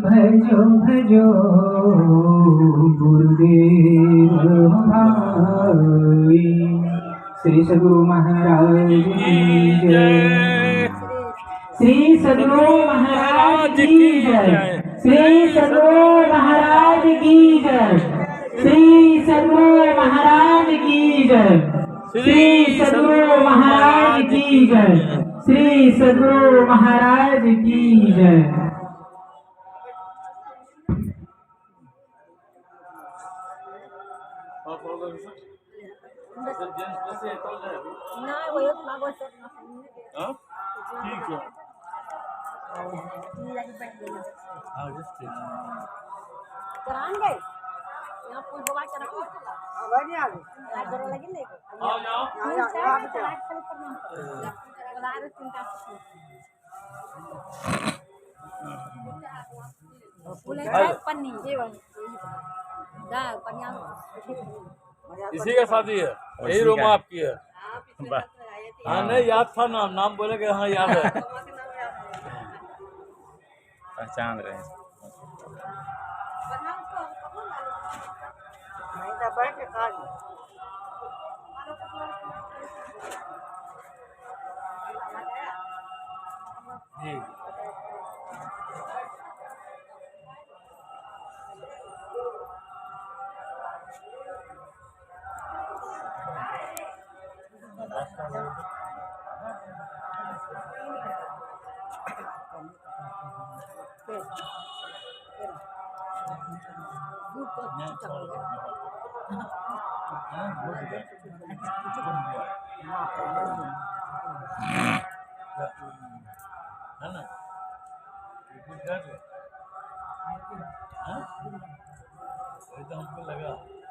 भजो भजो गुरुदेव हमारे। श्री सद्गुरु महाराज की जय। श्री सद्गुरु महाराज की जय। श्री सद्गुरु महाराज की जय। श्री सद्गुरु महाराज की जय। श्री सद्गुरु महाराज की जय। श्री सद्गुरु महाराज की जय। ठीक है। कराएंगे यहाँ पुल बवा कराएंगे लगी ले आओ जाओ पन्नी इसी का शादी है, यही रूम आपकी है। हाँ नहीं याद था नाम बोले कि हाँ याद है। पहचान रहे हैं।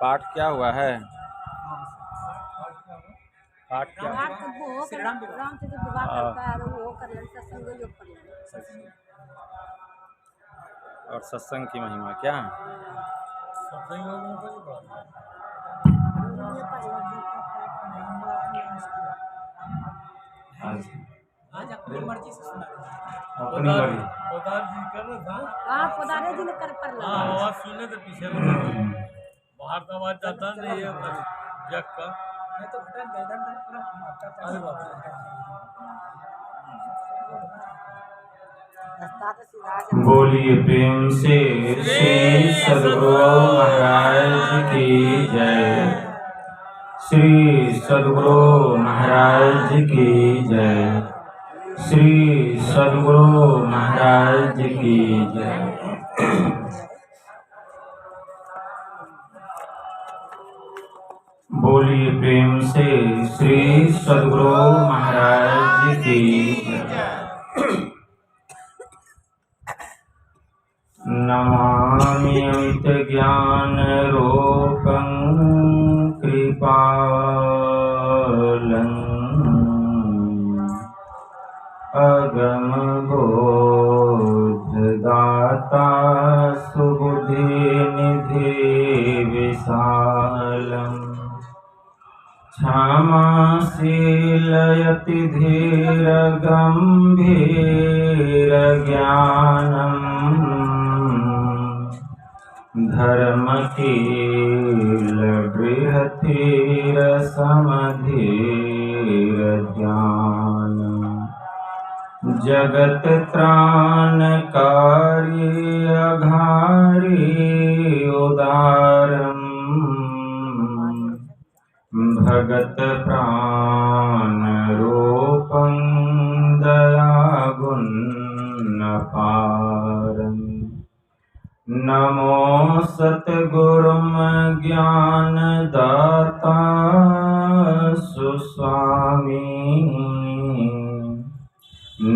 पाठ क्या हुआ है? पाठ क्या और सत्संग की महिमा क्या है? अपनी मर्जी से सुना। पोदारे जी ने कर पर लगा। आवाज सुनने तो पीछे बाहर तो आवाज जाता नहीं है जग का। मैं तो बटन दे दन पूरा मारता था। अरे बाप रे। बोलिए प्रेम से श्री सद्गुरु महाराज की जय। श्री सद्गुरु महाराज की जय। श्री सद्गुरु महाराज की जय। बोलिए प्रेम से श्री सद्गुरु महाराज की जय। नमामि अमित ज्ञान रूपं कृपालं अगम बोध दाता सुबुद्धि निधि विशालम् क्षमाशीलयति धीर गंभीर ज्ञानम् धर्मशील बृहतीर समधीर ज्ञान जगत त्राणकारी अघारी उदारम् भगत प्राण रूपं दयागुण अपारम् नमो सतगुरुम ज्ञान दाता सुस्वामी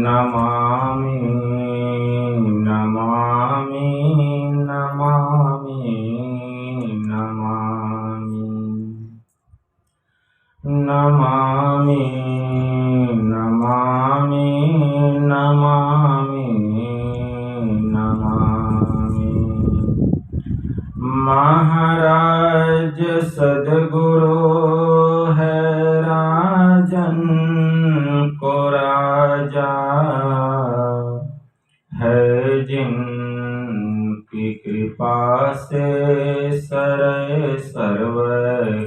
नमामि नमामि नमामि नमामि नमामि नमामि नमामि नमामि महाराज सद्गुरु है राजन को राजा है जिन कृपा से सरय सर्व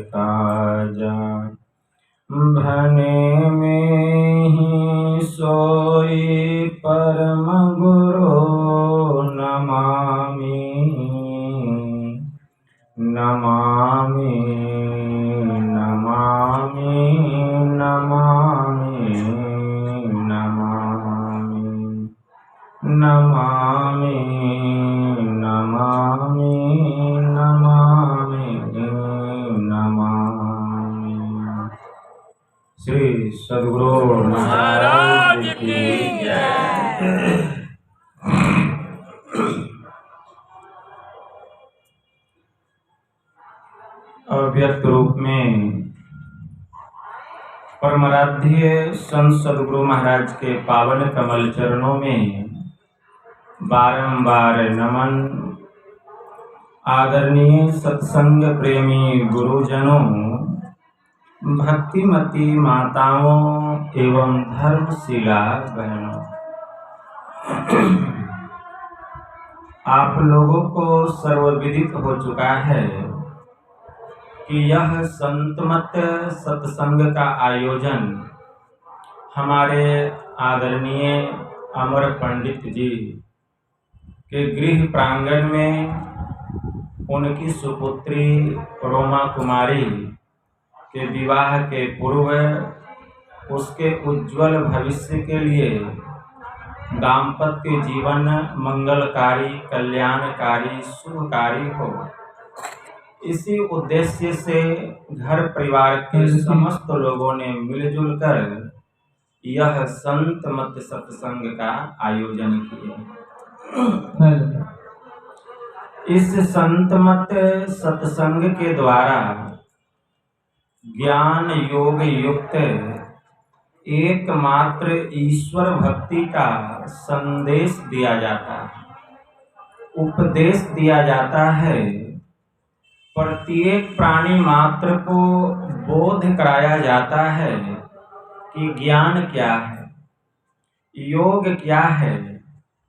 काजा भने में ही सोई परम गुरु नमामि नमामि नमामि नमामि नमामि नमामि नमामि नमामि नमामि। श्री सद्गुरु महाराज की जय। अव्यक्त रूप में परमाराध्य संत सद्गुरु महाराज के पावन कमल चरणों में बारंबार नमन। आदरणीय सत्संग प्रेमी गुरुजनों, भक्तिमती माताओं एवं धर्मशिला बहनों, आप लोगों को सर्वविदित हो चुका है कि यह संतमत सत्संग का आयोजन हमारे आदरणीय अमर पंडित जी के गृह प्रांगण में उनकी सुपुत्री रोमा कुमारी के विवाह के पूर्व उसके उज्जवल भविष्य के लिए दाम्पत्य जीवन मंगलकारी, कल्याणकारी, शुभकारी हो, इसी उद्देश्य से घर परिवार के समस्त लोगों ने मिलजुल कर यह संत मत सत्संग का आयोजन किया। इस संत मत सत्संग के द्वारा ज्ञान योग युक्त एकमात्र ईश्वर भक्ति का संदेश दिया जाता है, उपदेश दिया जाता है। प्रत्येक प्राणी मात्र को बोध कराया जाता है कि ज्ञान क्या है, योग क्या है,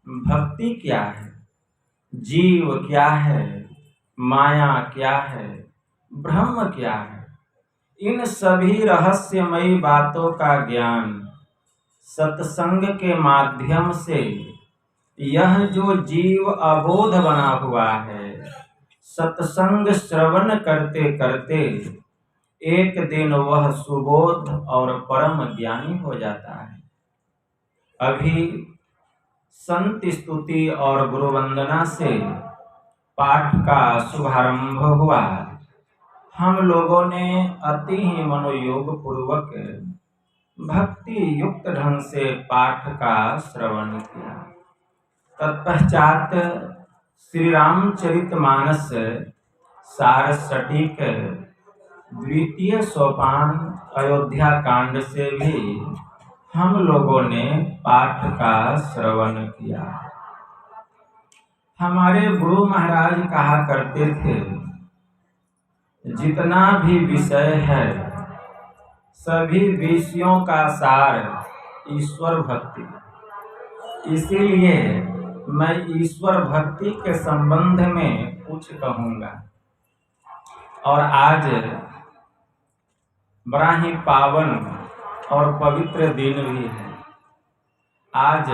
भक्ति क्या है, जीव क्या है, माया क्या है, ब्रह्म क्या है। इन सभी रहस्यमयी बातों का ज्ञान सत्संग के माध्यम से यह जो जीव अबोध बना हुआ है, सत्संग श्रवण करते करते एक दिन वह सुबोध और परम ज्ञानी हो जाता है। अभी संत स्तुति और गुरु वंदना से पाठ का शुभारंभ हुआ। हम लोगों ने अति ही मनोयोग पूर्वक भक्ति युक्त ढंग से पाठ का श्रवण किया। तत्पश्चात श्री रामचरितमानस सार सटीक द्वितीय सोपान अयोध्या कांड से भी हम लोगों ने पाठ का श्रवण किया। हमारे गुरु महाराज कहा करते थे, जितना भी विषय है सभी विषयों का सार ईश्वर भक्ति। इसीलिए मैं ईश्वर भक्ति के संबंध में कुछ कहूँगा। और आज बड़ा ही पावन और पवित्र दिन भी है। आज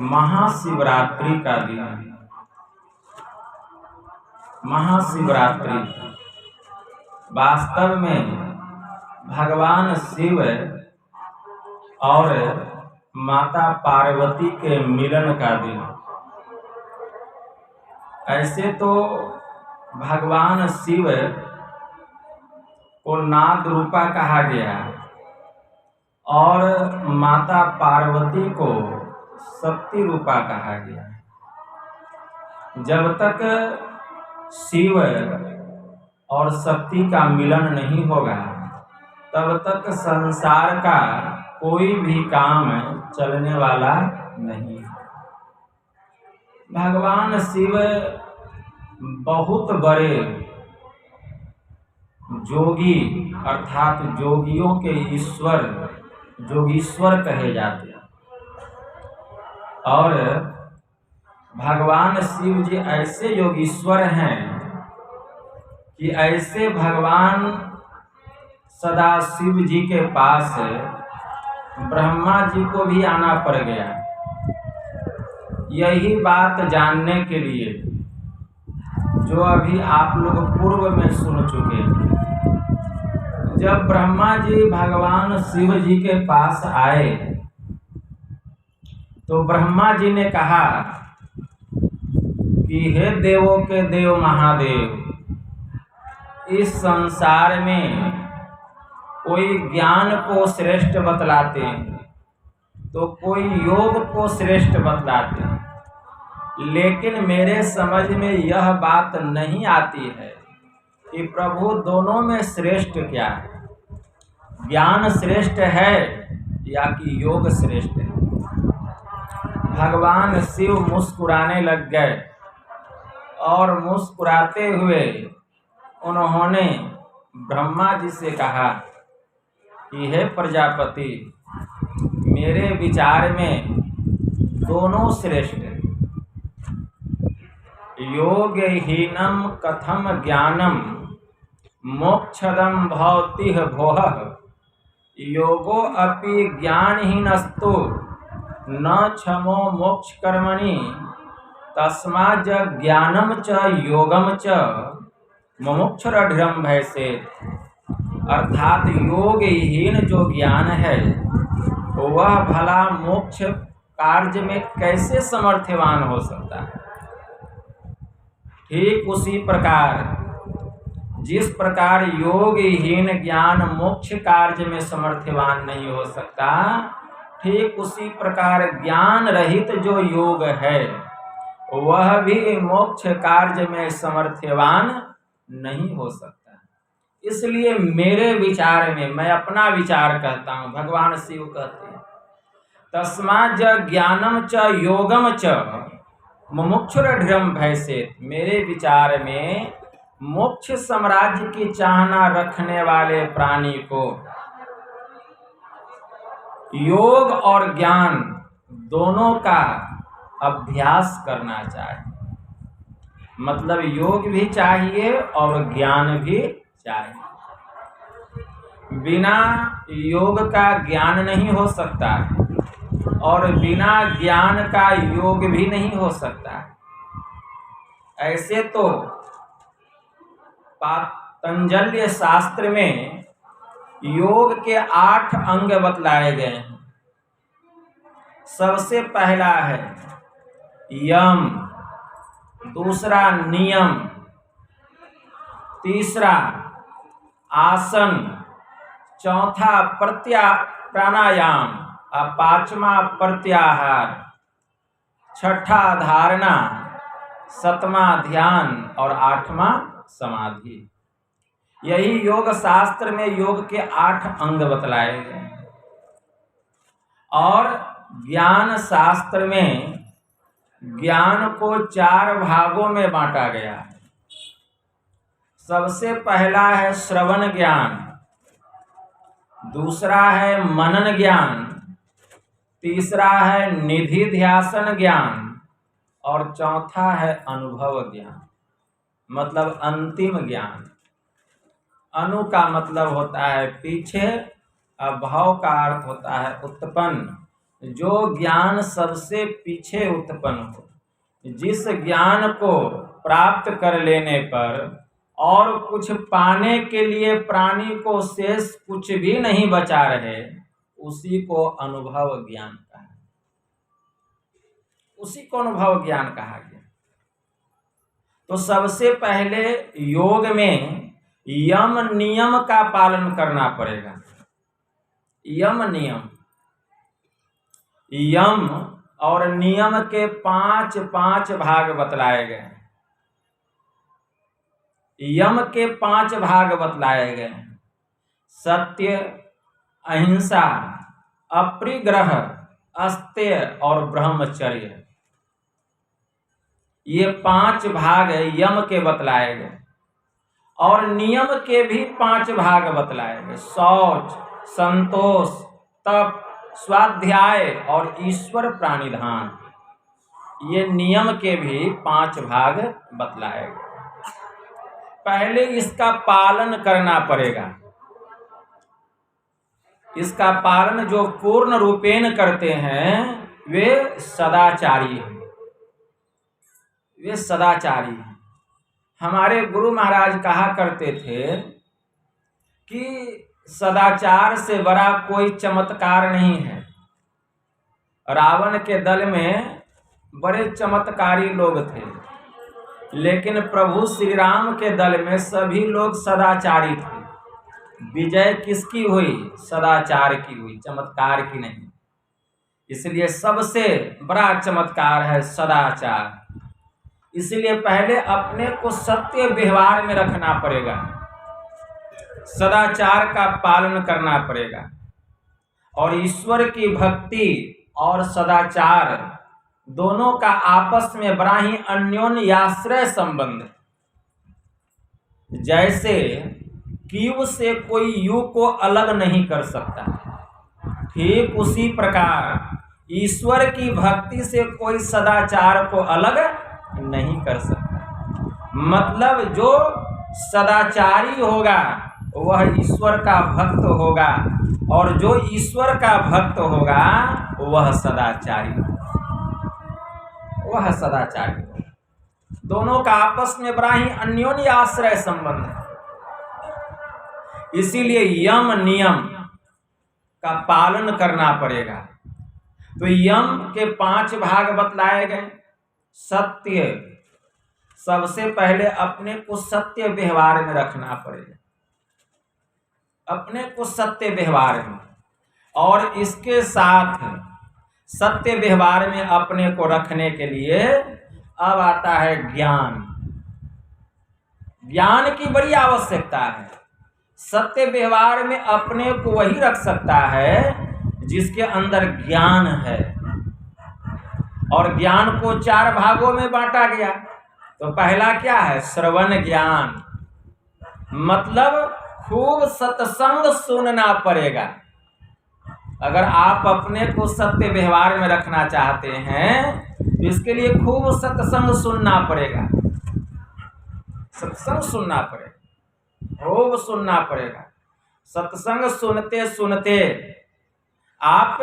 महाशिवरात्रि का दिन है। महाशिवरात्रि वास्तव में भगवान शिव और माता पार्वती के मिलन का दिन। ऐसे तो भगवान शिव को नाद रूपा कहा गया और माता पार्वती को शक्ति रूपा कहा गया। जब तक शिव और शक्ति का मिलन नहीं होगा तब तक संसार का कोई भी काम चलने वाला नहीं है। भगवान शिव बहुत बड़े जोगी अर्थात जोगियों के ईश्वर, जोगीश्वर कहे जाते हैं। और भगवान शिव जी ऐसे योगीश्वर हैं कि ऐसे भगवान सदा शिव जी के पास ब्रह्मा जी को भी आना पड़ गया। यही बात जानने के लिए जो अभी आप लोग पूर्व में सुन चुके हैं। जब ब्रह्मा जी भगवान शिव जी के पास आए तो ब्रह्मा जी ने कहा कि हे देवों के देव महादेव, इस संसार में कोई ज्ञान को श्रेष्ठ बतलाते हैं तो कोई योग को श्रेष्ठ बतलाते हैं, लेकिन मेरे समझ में यह बात नहीं आती है कि प्रभु दोनों में श्रेष्ठ क्या है, ज्ञान श्रेष्ठ है या कि योग श्रेष्ठ है। भगवान शिव मुस्कुराने लग गए और मुस्कुराते हुए उन्होंने ब्रह्मा जी से कहा कि हे प्रजापति, मेरे विचार में दोनों श्रेष्ठ हैं। योगहीनम कथम ज्ञानम मोक्षदम भवति भोः, योगो अपि ज्ञानहीनस्तु न क्षमो मोक्ष कर्मणि, तस्मात् ज्ञानम च योगम च मुमुक्षुरढ्रम भैसेत्। अर्थात योगहीन जो ज्ञान है वह भला मोक्ष कार्य में कैसे समर्थवान हो सकता है। ठीक उसी प्रकार जिस प्रकार योगहीन ज्ञान मोक्ष कार्य में समर्थवान नहीं हो सकता, ठीक उसी प्रकार ज्ञान रहित जो योग है वह भी मोक्ष कार्य में समर्थवान नहीं हो सकता। इसलिए मेरे विचार में, मैं अपना विचार कहता हूँ, भगवान शिव कहते हैं तस्मात् ज्ञानम च योगम च मुमुक्षुरढ्रम भैसेत्। मेरे विचार में मोक्ष साम्राज्य की चाहना रखने वाले प्राणी को योग और ज्ञान दोनों का अभ्यास करना चाहिए। मतलब योग भी चाहिए और ज्ञान भी चाहिए। बिना योग का ज्ञान नहीं हो सकता और बिना ज्ञान का योग भी नहीं हो सकता। ऐसे तो पातंजलि शास्त्र में योग के 8 अंग बतलाए गए हैं। सबसे पहला है यम, दूसरा नियम, तीसरा आसन, चौथा प्राणायाम, और पांचवा प्रत्याहार, छठा धारणा, सातवां ध्यान और 8वां समाधि। यही योग शास्त्र में योग के 8 अंग बतलाए गए हैं। और ज्ञान शास्त्र में ज्ञान को 4 भागों में बांटा गया है। सबसे पहला है श्रवण ज्ञान, दूसरा है मनन ज्ञान, तीसरा है निधि ध्यासन ज्ञान और चौथा है अनुभव ज्ञान, मतलब अंतिम ज्ञान। अनु का मतलब होता है पीछे, और भव का अर्थ होता है उत्पन्न। जो ज्ञान सबसे पीछे उत्पन्न हो, जिस ज्ञान को प्राप्त कर लेने पर और कुछ पाने के लिए प्राणी को शेष कुछ भी नहीं बचा रहे, उसी को अनुभव ज्ञान कहा, उसी को अनुभव ज्ञान कहा गया। तो सबसे पहले योग में यम नियम का पालन करना पड़ेगा। यम नियम, यम और नियम के 5 भाग बतलाए गए हैं। यम के 5 भाग बतलाए गए हैं। सत्य, अहिंसा, अपरिग्रह, अस्तेय और ब्रह्मचर्य। ये 5 भाग यम के बतलाए गए। और नियम के भी 5 भाग बतलाए गए। शौच, संतोष, तप, स्वाध्याय और ईश्वर प्राणिधान। ये नियम के भी 5 भाग बतलाए गए। पहले इसका पालन करना पड़ेगा। इसका पालन जो पूर्ण रूपेण करते हैं वे सदाचारी हैं, वे सदाचारी हैं। हमारे गुरु महाराज कहा करते थे कि सदाचार से बड़ा कोई चमत्कार नहीं है। रावण के दल में बड़े चमत्कारी लोग थे, लेकिन प्रभु श्री राम के दल में सभी लोग सदाचारी थे। विजय किसकी हुई? सदाचार की हुई, चमत्कार की नहीं। इसलिए सबसे बड़ा चमत्कार है सदाचार। इसलिए पहले अपने को सत्य व्यवहार में रखना पड़ेगा, सदाचार का पालन करना पड़ेगा। और ईश्वर की भक्ति और सदाचार दोनों का आपस में बड़ा ही अन्योन्याश्रय संबंध है। जैसे क्यू से कोई यू को अलग नहीं कर सकता, ठीक उसी प्रकार ईश्वर की भक्ति से कोई सदाचार को अलग नहीं कर सकता। मतलब जो सदाचारी होगा वह ईश्वर का भक्त होगा, और जो ईश्वर का भक्त होगा वह सदाचारी, वह सदाचारी। दोनों का आपस में बड़ा ही अन्योन्य आश्रय संबंध है। इसीलिए यम नियम का पालन करना पड़ेगा। तो यम के 5 भाग बतलाए गए। सत्य, सबसे पहले अपने को सत्य व्यवहार में रखना पड़ेगा, अपने को सत्य व्यवहार में। और इसके साथ सत्य व्यवहार में अपने को रखने के लिए अब आता है ज्ञान। ज्ञान की बड़ी आवश्यकता है। सत्य व्यवहार में अपने को वही रख सकता है जिसके अंदर ज्ञान है। और ज्ञान को 4 भागों में बांटा गया। तो पहला क्या है? श्रवण ज्ञान, मतलब खूब सत्संग सुनना पड़ेगा। अगर आप अपने को सत्य व्यवहार में रखना चाहते हैं तो इसके लिए खूब सत्संग सुनना पड़ेगा, सत्संग सुनना पड़ेगा, खूब सुनना पड़ेगा। सत्संग सुनते सुनते आप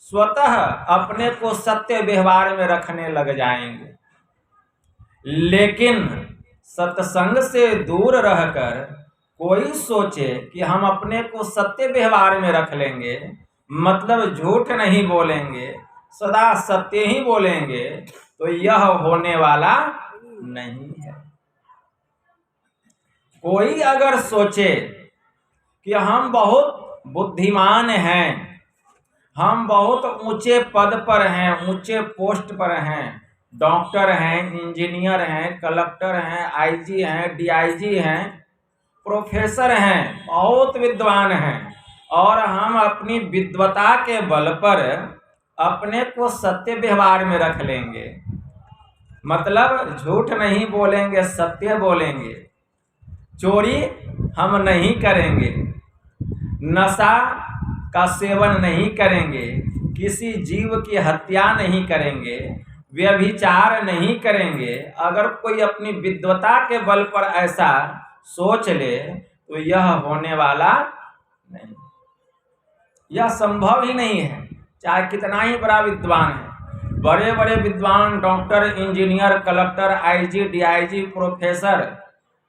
स्वतः अपने को सत्य व्यवहार में रखने लग जाएंगे। लेकिन सत्संग से दूर रहकर कोई सोचे कि हम अपने को सत्य व्यवहार में रख लेंगे, मतलब झूठ नहीं बोलेंगे, सदा सत्य ही बोलेंगे, तो यह होने वाला नहीं है। कोई अगर सोचे कि हम बहुत बुद्धिमान हैं, हम बहुत ऊंचे पद पर हैं, ऊंचे पोस्ट पर हैं, डॉक्टर हैं, इंजीनियर हैं, कलेक्टर हैं, आईजी हैं, डीआईजी हैं, प्रोफेसर हैं, बहुत विद्वान हैं, और हम अपनी विद्वता के बल पर अपने को सत्य व्यवहार में रख लेंगे, मतलब झूठ नहीं बोलेंगे, सत्य बोलेंगे, चोरी हम नहीं करेंगे, नशा का सेवन नहीं करेंगे, किसी जीव की हत्या नहीं करेंगे, व्यभिचार नहीं करेंगे। अगर कोई अपनी विद्वता के बल पर ऐसा सोच ले तो यह होने वाला नहीं, यह संभव ही नहीं है। चाहे कितना ही बड़ा विद्वान है, बड़े बड़े विद्वान doctor, engineer, collector, IG, DIG, professor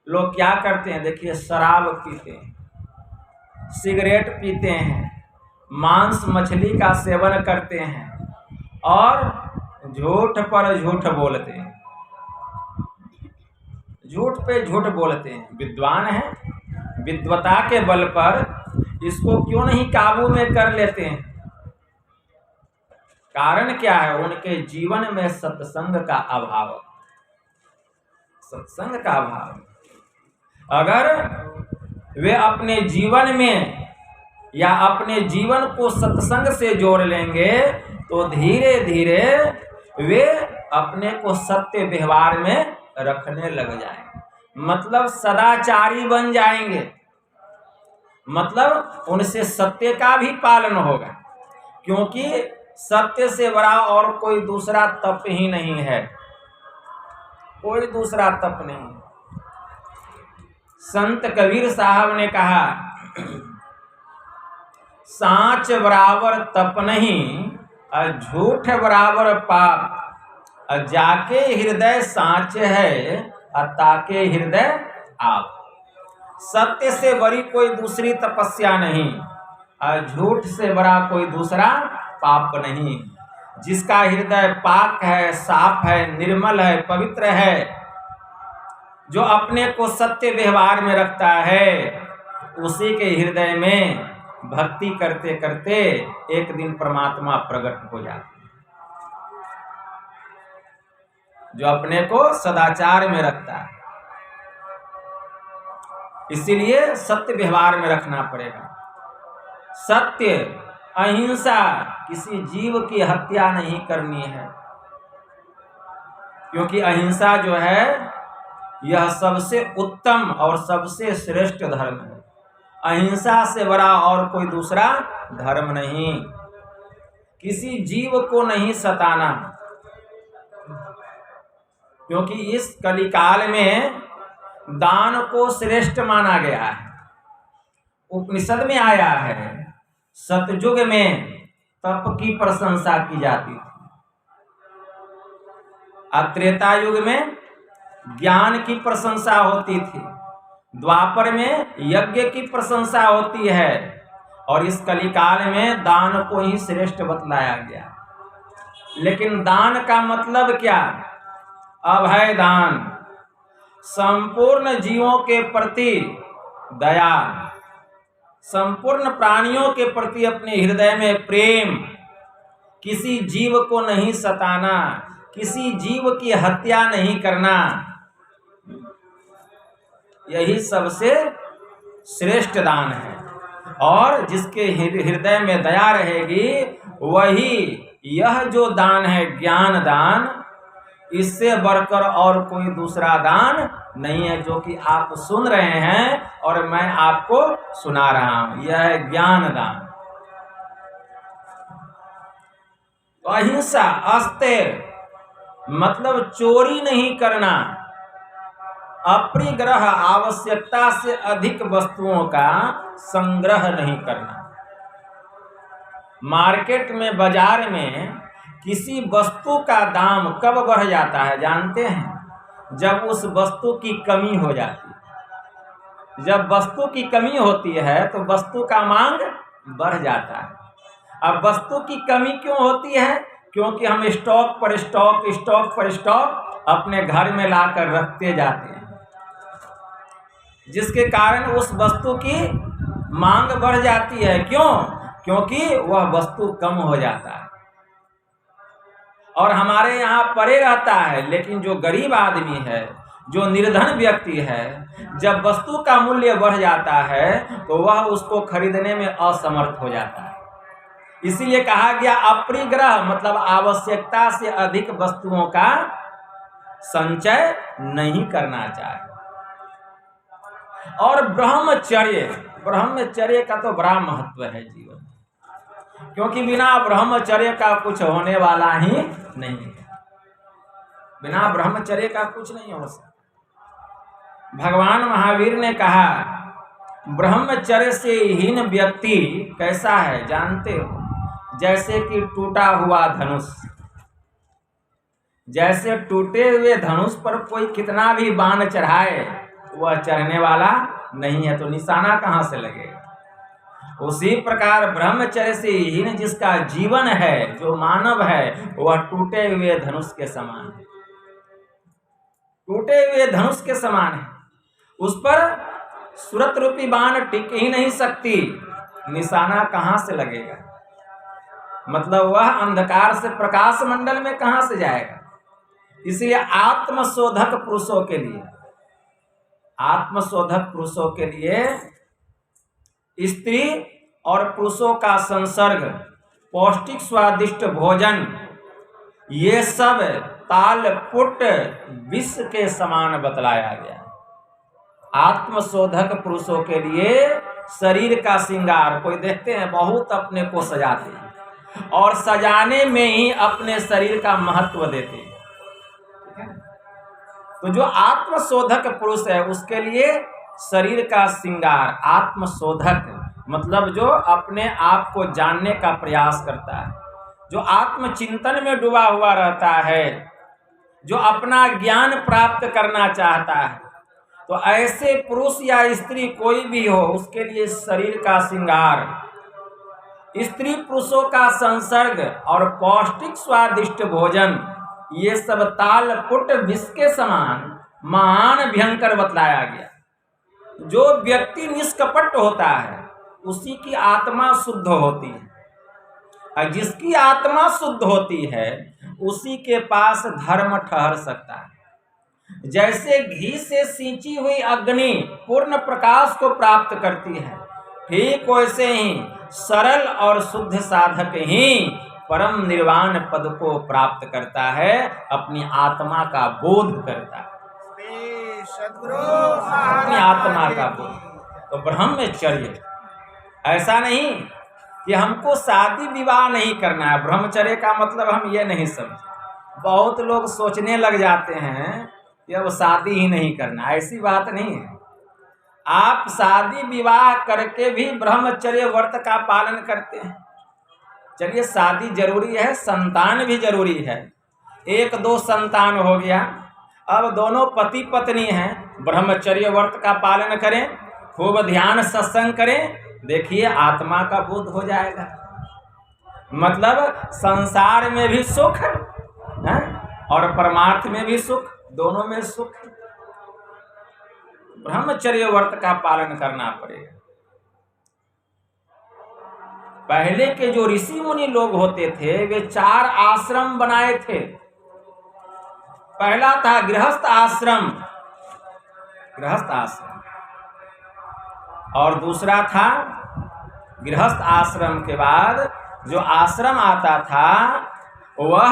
लोग क्या करते हैं? देखिए, शराब पीते हैं, सिगरेट पीते हैं, मांस मछली का सेवन करते हैं और झूठ पर झूठ बोलते हैं, झूठ पे झूठ बोलते हैं। विद्वान है, विद्वता के बल पर इसको क्यों नहीं काबू में कर लेते हैं? कारण क्या है? उनके जीवन में सत्संग का अभाव, सत्संग का अभाव। अगर वे अपने जीवन में या अपने जीवन को सत्संग से जोड़ लेंगे तो धीरे धीरे वे अपने को सत्य व्यवहार में रखने लग जाएंगे, मतलब सदाचारी बन जाएंगे, मतलब उनसे सत्य का भी पालन होगा। क्योंकि सत्य से बड़ा और कोई दूसरा तप ही नहीं है, कोई दूसरा तप नहीं। संत कबीर साहब ने कहा, सांच बराबर तप नहीं, झूठ बराबर पाप, जाके हृदय सांच है, ताके हृदय आप। सत्य से बड़ी कोई दूसरी तपस्या नहीं, झूठ से बड़ा कोई दूसरा पाप नहीं। जिसका हृदय पाक है, साफ है, निर्मल है, पवित्र है, जो अपने को सत्य व्यवहार में रखता है, उसी के हृदय में भक्ति करते करते एक दिन परमात्मा प्रकट हो जाते हैं। जो अपने को सदाचार में रखता है, इसीलिए सत्य व्यवहार में रखना पड़ेगा। सत्य, अहिंसा, किसी जीव की हत्या नहीं करनी है, क्योंकि अहिंसा जो है यह सबसे उत्तम और सबसे श्रेष्ठ धर्म है। अहिंसा से बड़ा और कोई दूसरा धर्म नहीं। किसी जीव को नहीं सताना, क्योंकि इस कलिकाल में दान को श्रेष्ठ माना गया है। उपनिषद में आया है, सतयुग में तप की प्रशंसा की जाती थी, त्रेता युग में ज्ञान की प्रशंसा होती थी, द्वापर में यज्ञ की प्रशंसा होती है, और इस कलिकाल में दान को ही श्रेष्ठ बतलाया गया। लेकिन दान का मतलब क्या? अभय दान, संपूर्ण जीवों के प्रति दया, संपूर्ण प्राणियों के प्रति अपने हृदय में प्रेम, किसी जीव को नहीं सताना, किसी जीव की हत्या नहीं करना, यही सबसे श्रेष्ठ दान है। और जिसके हृदय में दया रहेगी, वही यह जो दान है ज्ञान दान, इससे बढ़कर और कोई दूसरा दान नहीं है, जो कि आप सुन रहे हैं और मैं आपको सुना रहा हूं। यह है ज्ञान दान। अहिंसा, अस्ते मतलब चोरी नहीं करना, अपरिग्रह, आवश्यकता से अधिक वस्तुओं का संग्रह नहीं करना। मार्केट में, बाजार में किसी वस्तु का दाम कब बढ़ जाता है जानते हैं? जब उस वस्तु की कमी हो जाती है। जब वस्तु की कमी होती है तो वस्तु का मांग बढ़ जाता है। अब वस्तु की कमी क्यों होती है? क्योंकि हम स्टॉक पर स्टॉक अपने घर में लाकर रखते जाते हैं, जिसके कारण उस वस्तु की मांग बढ़ जाती है। क्यों? क्योंकि वह वस्तु कम हो जाता है और हमारे यहाँ पड़े रहता है। लेकिन जो गरीब आदमी है, जो निर्धन व्यक्ति है, जब वस्तु का मूल्य बढ़ जाता है तो वह उसको खरीदने में असमर्थ हो जाता है। इसीलिए कहा गया अपरिग्रह मतलब आवश्यकता से अधिक वस्तुओं का संचय नहीं करना चाहिए। और ब्रह्मचर्य का तो बड़ा महत्व है जीवन, क्योंकि बिना ब्रह्मचर्य का कुछ होने वाला ही नहीं है। बिना ब्रह्मचर्य का कुछ नहीं हो सकता। भगवान महावीर ने कहा, ब्रह्मचर्य से हीन व्यक्ति कैसा है जानते हो? जैसे कि टूटा हुआ धनुष। जैसे टूटे हुए धनुष पर कोई कितना भी बाण चढ़ाए, वह चढ़ने वाला नहीं है, तो निशाना कहाँ से लगेगा? उसी प्रकार ब्रह्मचर्य से हीन जिसका जीवन है, जो मानव है, वह टूटे हुए धनुष के समान है। टूटे हुए धनुष के समान है। उस पर सुरत रूपी बाण टिक ही नहीं सकती, निशाना कहाँ से लगेगा? मतलब वह अंधकार से प्रकाश मंडल में कहाँ से जाएगा? इसलिए आत्मशोधक पुरुषों के लिए स्त्री और पुरुषों का संसर्ग, पौष्टिक स्वादिष्ट भोजन, ये सब तालपुट विष के समान बतलाया गया। आत्मशोधक पुरुषों के लिए शरीर का श्रृंगार, कोई देखते हैं बहुत अपने को सजाते हैं, और सजाने में ही अपने शरीर का महत्व देते हैं। ठीक है? तो जो आत्मशोधक पुरुष है उसके लिए शरीर का श्रृंगार, आत्मशोधक मतलब जो अपने आप को जानने का प्रयास करता है, जो आत्मचिंतन में डूबा हुआ रहता है, जो अपना ज्ञान प्राप्त करना चाहता है, तो ऐसे पुरुष या स्त्री कोई भी हो उसके लिए शरीर का श्रृंगार, स्त्री पुरुषों का संसर्ग और पौष्टिक स्वादिष्ट भोजन, ये सब ताल पुट विष के समान महान भयंकर बतलाया गया। जो व्यक्ति निष्कपट होता है उसी की आत्मा शुद्ध होती है, और जिसकी आत्मा शुद्ध होती है उसी के पास धर्म ठहर सकता है। जैसे घी से सींची हुई अग्नि पूर्ण प्रकाश को प्राप्त करती है, ठीक वैसे ही सरल और शुद्ध साधक ही परम निर्वाण पद को प्राप्त करता है, अपनी आत्मा का बोध करता है, अपनी आत्मा का बोध। तो ब्रह्मचर्य ऐसा नहीं कि हमको शादी विवाह नहीं करना है। ब्रह्मचर्य का मतलब हम ये नहीं समझे। बहुत लोग सोचने लग जाते हैं कि अब शादी ही नहीं करना, ऐसी बात नहीं है। आप शादी विवाह करके भी ब्रह्मचर्य व्रत का पालन करते हैं। चलिए शादी जरूरी है, संतान भी जरूरी है, 1-2 संतान हो गया, अब दोनों पति पत्नी हैं, ब्रह्मचर्य व्रत का पालन करें, खूब ध्यान सत्संग करें, देखिए आत्मा का बोध हो जाएगा। मतलब संसार में भी सुख है और परमार्थ में भी सुख, दोनों में सुख। ब्रह्मचर्य व्रत का पालन करना पड़ेगा। पहले के जो ऋषि मुनि लोग होते थे वे 4 आश्रम बनाए थे। पहला था गृहस्थ आश्रम, और दूसरा था गृहस्थ आश्रम के बाद जो आश्रम आता था वह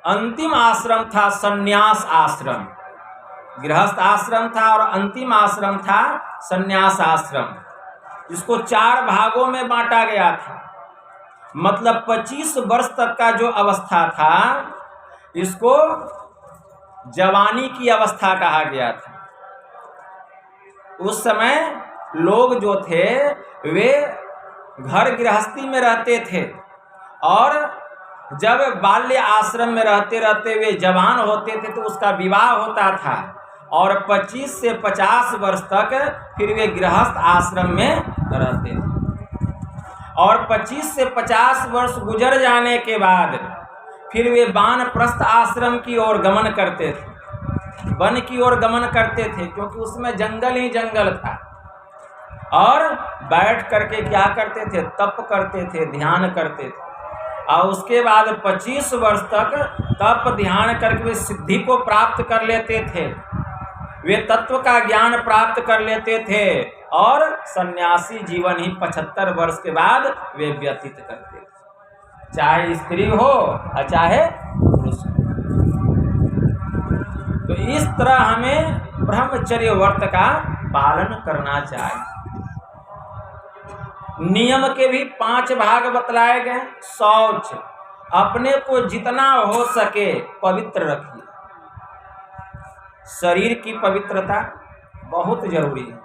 अंतिम आश्रम था संन्यास आश्रम। गृहस्थ आश्रम था और अंतिम आश्रम था संन्यास आश्रम। इसको 4 भागों में बांटा गया था। मतलब 25 वर्ष तक का जो अवस्था था इसको जवानी की अवस्था कहा गया था। उस समय लोग जो थे वे घर गृहस्थी में रहते थे और जब बाल्य आश्रम में रहते रहते वे जवान होते थे तो उसका विवाह होता था और 25 से 50 वर्ष तक फिर वे गृहस्थ आश्रम में रहते थे और 25 से 50 वर्ष गुजर जाने के बाद फिर वे वानप्रस्थ आश्रम की ओर गमन करते थे, वन की ओर गमन करते थे, क्योंकि उसमें जंगल ही जंगल था। और बैठ करके क्या करते थे? तप करते थे, ध्यान करते थे। और उसके बाद 25 वर्ष तक तप ध्यान करके वे सिद्धि को प्राप्त कर लेते थे, वे तत्व का ज्ञान प्राप्त कर लेते थे और सन्यासी जीवन ही 75 वर्ष के बाद वे व्यतीत करते थे, चाहे स्त्री हो और चाहे पुरुष हो। तो इस तरह हमें ब्रह्मचर्य व्रत का पालन करना चाहिए। नियम के भी 5 भाग बतलाए गए। शौच, अपने को जितना हो सके पवित्र रखिए। शरीर की पवित्रता बहुत जरूरी है।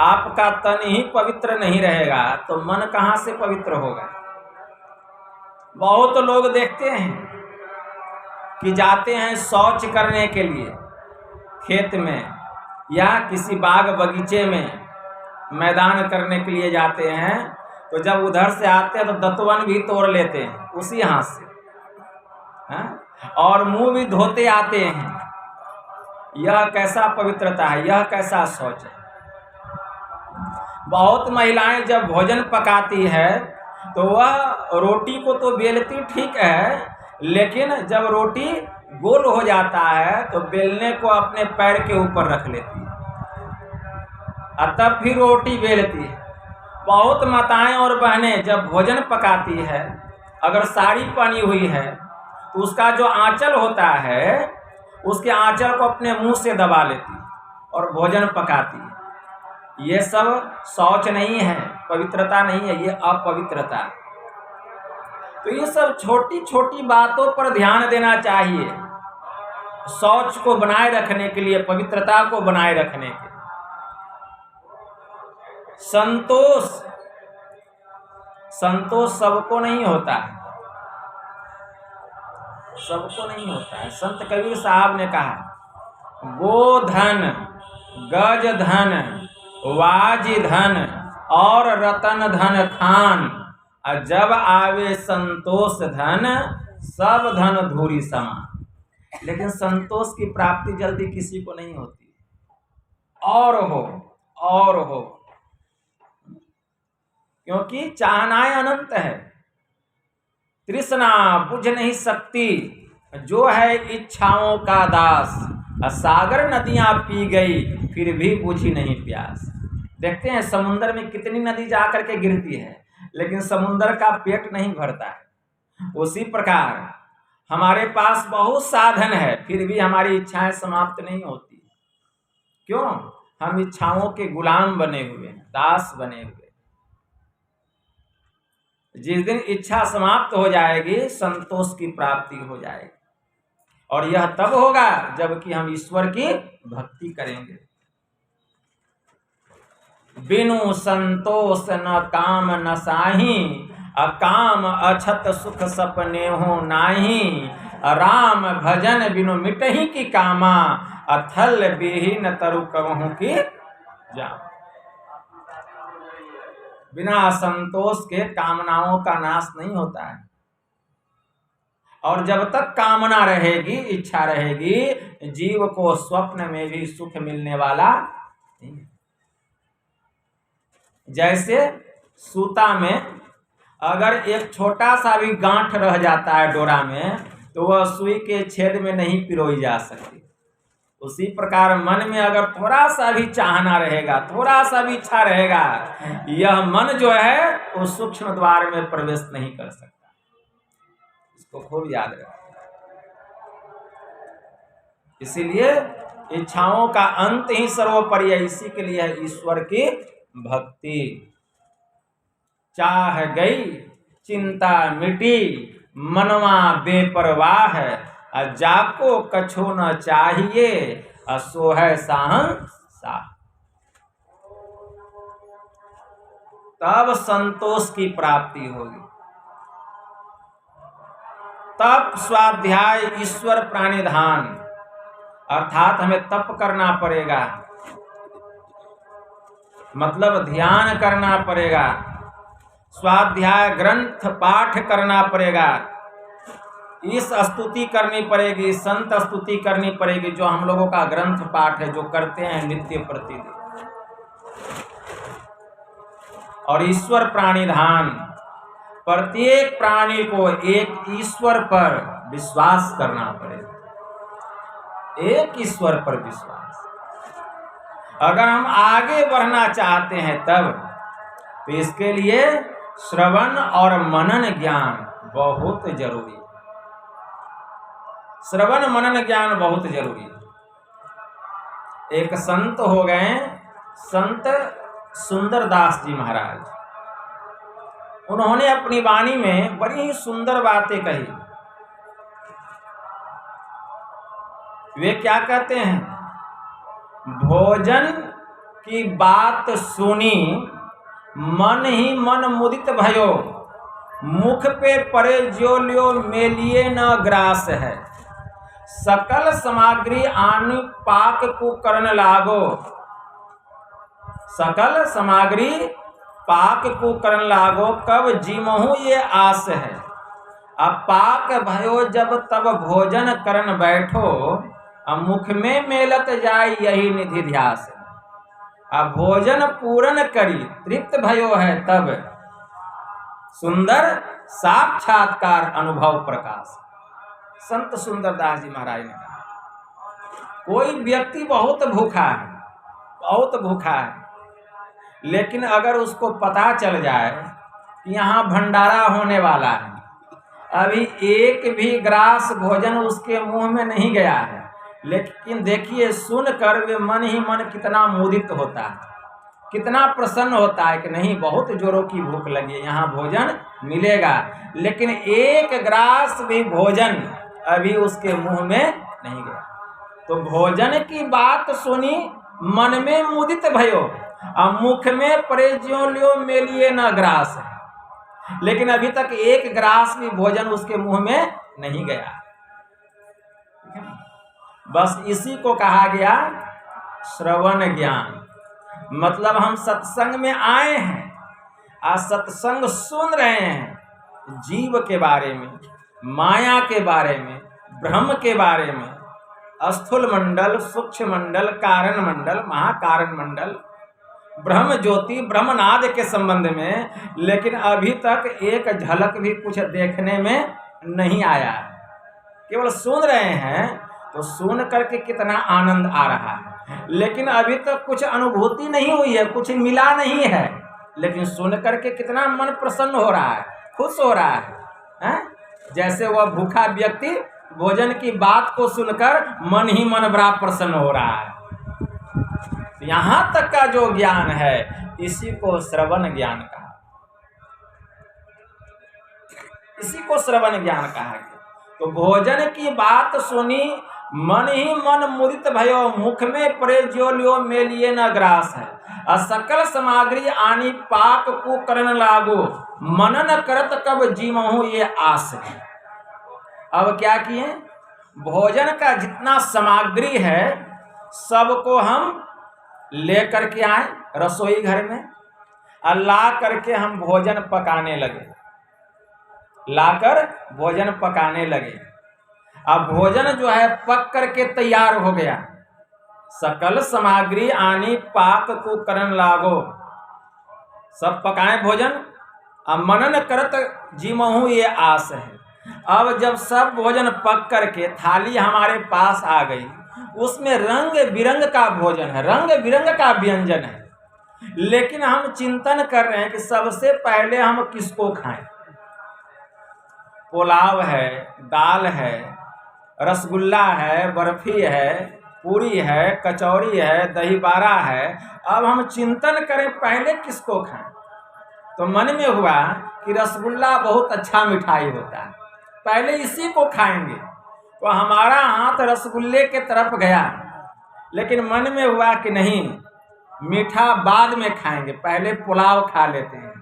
आपका तन ही पवित्र नहीं रहेगा तो मन कहाँ से पवित्र होगा? बहुत लोग देखते हैं कि जाते हैं शौच करने के लिए खेत में या किसी बाग बगीचे में मैदान करने के लिए जाते हैं, तो जब उधर से आते हैं तो दतवन भी तोड़ लेते हैं उसी हाथ से, और मुंह भी धोते आते हैं। यह कैसा पवित्रता है? यह कैसा शौच है? बहुत महिलाएं जब भोजन पकाती है तो वह रोटी को तो बेलती ठीक है, लेकिन जब रोटी गोल हो जाता है तो बेलने को अपने पैर के ऊपर रख लेती है और तब फिर रोटी बेलती है। बहुत माताएं और बहनें जब भोजन पकाती है, अगर साड़ी पहनी हुई है तो उसका जो आंचल होता है उसके आंचल को अपने मुंह से दबा लेती है और भोजन पकाती है। ये सब शौच नहीं है। पवित्रता नहीं है, ये अपवित्रता। तो ये सब छोटी छोटी बातों पर ध्यान देना चाहिए, शौच को बनाए रखने के लिए, पवित्रता को बनाए रखने के लिए। संतोष सबको नहीं होता है, सबको नहीं होता है। संत कबीर साहब ने कहा, गोधन, गज धन, वाज धन और रतन धन खान, जब आवे संतोष धन, सब धन धूरी समान। लेकिन संतोष की प्राप्ति जल्दी किसी को नहीं होती, और हो, क्योंकि चाहनाएं अनंत है, तृष्णा बुझ नहीं सकती, जो है इच्छाओं का दास। सागर नदियां पी गई फिर भी बुझी नहीं प्यास। देखते हैं समुद्र में कितनी नदी जा करके गिरती है, लेकिन समुद्र का पेट नहीं भरता है। उसी प्रकार हमारे पास बहुत साधन है, फिर भी हमारी इच्छाएं समाप्त नहीं होती। क्यों? हम इच्छाओं के गुलाम बने हुए हैं, दास बने हुए। जिस दिन इच्छा समाप्त हो जाएगी, संतोष की प्राप्ति हो जाएगी, और यह तब होगा जबकि हम ईश्वर की भक्ति करेंगे। बिनु संतोष न काम न साही, अकाम अछत सुख सपने हो नाही। राम भजन बिनु मिटही की कामा, अथल बिहीन तरु कहूं की जा। बिना संतोष के कामनाओं का नाश नहीं होता है, और जब तक कामना रहेगी, इच्छा रहेगी, जीव को स्वप्न में भी सुख मिलने वाला नहीं। जैसे सूता में अगर एक छोटा सा भी गांठ रह जाता है डोरा में, तो वह सुई के छेद में नहीं पिरोई जा सकती। उसी प्रकार मन में अगर थोड़ा सा भी चाहना रहेगा, थोड़ा सा भी इच्छा रहेगा, यह मन जो है वो सूक्ष्म द्वार में प्रवेश नहीं कर सकता। इसको खूब याद रखें। इसीलिए इच्छाओं का अंत ही सर्वोपरि है। इसी के लिए ईश्वर की भक्ति। चाह गई चिंता मिटी, मनवा बेपरवाह, जाको कछो न चाहिए, सो है साहंशाह। तब संतोष की प्राप्ति होगी। तप, स्वाध्याय, ईश्वर प्राणिधान, अर्थात हमें तप करना पड़ेगा, मतलब ध्यान करना पड़ेगा। स्वाध्याय ग्रंथ पाठ करना पड़ेगा, इस स्तुति करनी पड़ेगी, संत स्तुति करनी पड़ेगी, जो हम लोगों का ग्रंथ पाठ है, जो करते हैं नित्य प्रतिदिन। और ईश्वर प्राणिधान, प्रत्येक प्राणी को एक ईश्वर पर विश्वास करना पड़ेगा, एक ईश्वर पर विश्वास। अगर हम आगे बढ़ना चाहते हैं तब, तो इसके लिए श्रवण और मनन ज्ञान बहुत जरूरी है। श्रवण मनन ज्ञान बहुत जरूरी है। एक संत हो गए, संत सुंदरदास जी महाराज। उन्होंने अपनी वाणी में बड़ी ही सुंदर बातें कही। वे क्या कहते हैं? भोजन की बात सुनी, मन ही मन मुदित भयो, मुख पे पड़े जो लियो मेलिए न ग्रास है। सकल सामग्री आनी पाक को करन लागो, सकल सामग्री पाक को करन लागो, कब जीमहु ये आस है। अब पाक भयो जब तब भोजन करन बैठो, अब मुख में मेलत जाय यही निधि ध्यास। अब भोजन पूर्ण करी तृप्त भयो है, तब सुंदर साक्षात्कार अनुभव प्रकाश। संत सुंदरदास जी महाराज ने कहा, कोई व्यक्ति बहुत भूखा है, बहुत भूखा है, लेकिन अगर उसको पता चल जाए कि यहाँ भंडारा होने वाला है, अभी एक भी ग्रास भोजन उसके मुंह में नहीं गया है, लेकिन देखिए सुनकर वे मन ही मन कितना मुदित होता है। कितना प्रसन्न होता है कि नहीं, बहुत जोरों की भूख लगी है, यहाँ भोजन मिलेगा। लेकिन एक ग्रास भी भोजन अभी उसके मुंह में नहीं गया। तो भोजन की बात सुनी, मन में मुदित भयो, और मुख में परे ज्यों लियो मेलिए न ग्रास। लेकिन अभी तक एक ग्रास भी भोजन उसके मुंह में नहीं गया। बस इसी को कहा गया श्रवण ज्ञान। मतलब हम सत्संग में आए हैं और सत्संग सुन रहे हैं जीव के बारे में, माया के बारे में, ब्रह्म के बारे में, स्थूल मंडल, सूक्ष्म मंडल, कारण मंडल, महाकारण मंडल, ब्रह्म ज्योति, ब्रह्मनाद के संबंध में। लेकिन अभी तक एक झलक भी कुछ देखने में नहीं आया, केवल सुन रहे हैं। तो सुन करके कितना आनंद आ रहा है, लेकिन अभी तक कुछ अनुभूति नहीं हुई है, कुछ मिला नहीं है। लेकिन सुन करके कितना मन प्रसन्न हो रहा है, खुश हो रहा है? जैसे वह भूखा व्यक्ति भोजन की बात को सुनकर मन ही मन बड़ा प्रसन्न हो रहा है। यहाँ तक का जो ज्ञान है इसी को श्रवण ज्ञान कहा, इसी को श्रवण ज्ञान कहा गया। तो भोजन की बात सुनी, मन ही मन मुदित भयो, मुख में परे ज्यों लियो मेलिए न ग्रास है। असकल सामग्री आनी पाक को करन लागो, मनन करत कब जीवहूँ ये आस है। अब क्या किए, भोजन का जितना सामग्री है सबको हम लेकर के आए रसोई घर में, और ला करके हम भोजन पकाने लगे, लाकर भोजन पकाने लगे। अब भोजन जो है पक करके तैयार हो गया। सकल सामग्री आनी पाक को करन लागो, सब पकाए भोजन, अब मनन करत जीवहूँ ये आस है। अब जब सब भोजन पक करके थाली हमारे पास आ गई, उसमें रंग बिरंग का भोजन है, रंग बिरंग का व्यंजन है। लेकिन हम चिंतन कर रहे हैं कि सबसे पहले हम किसको खाएं। पुलाव है, दाल है, रसगुल्ला है, बर्फी है, पूरी है, कचौड़ी है, दही बाड़ा है। अब हम चिंतन करें पहले किसको खाएं। तो मन में हुआ कि रसगुल्ला बहुत अच्छा मिठाई होता है, पहले इसी को खाएंगे। तो हमारा हाथ रसगुल्ले के तरफ गया, लेकिन मन में हुआ कि नहीं, मीठा बाद में खाएंगे, पहले पुलाव खा लेते हैं।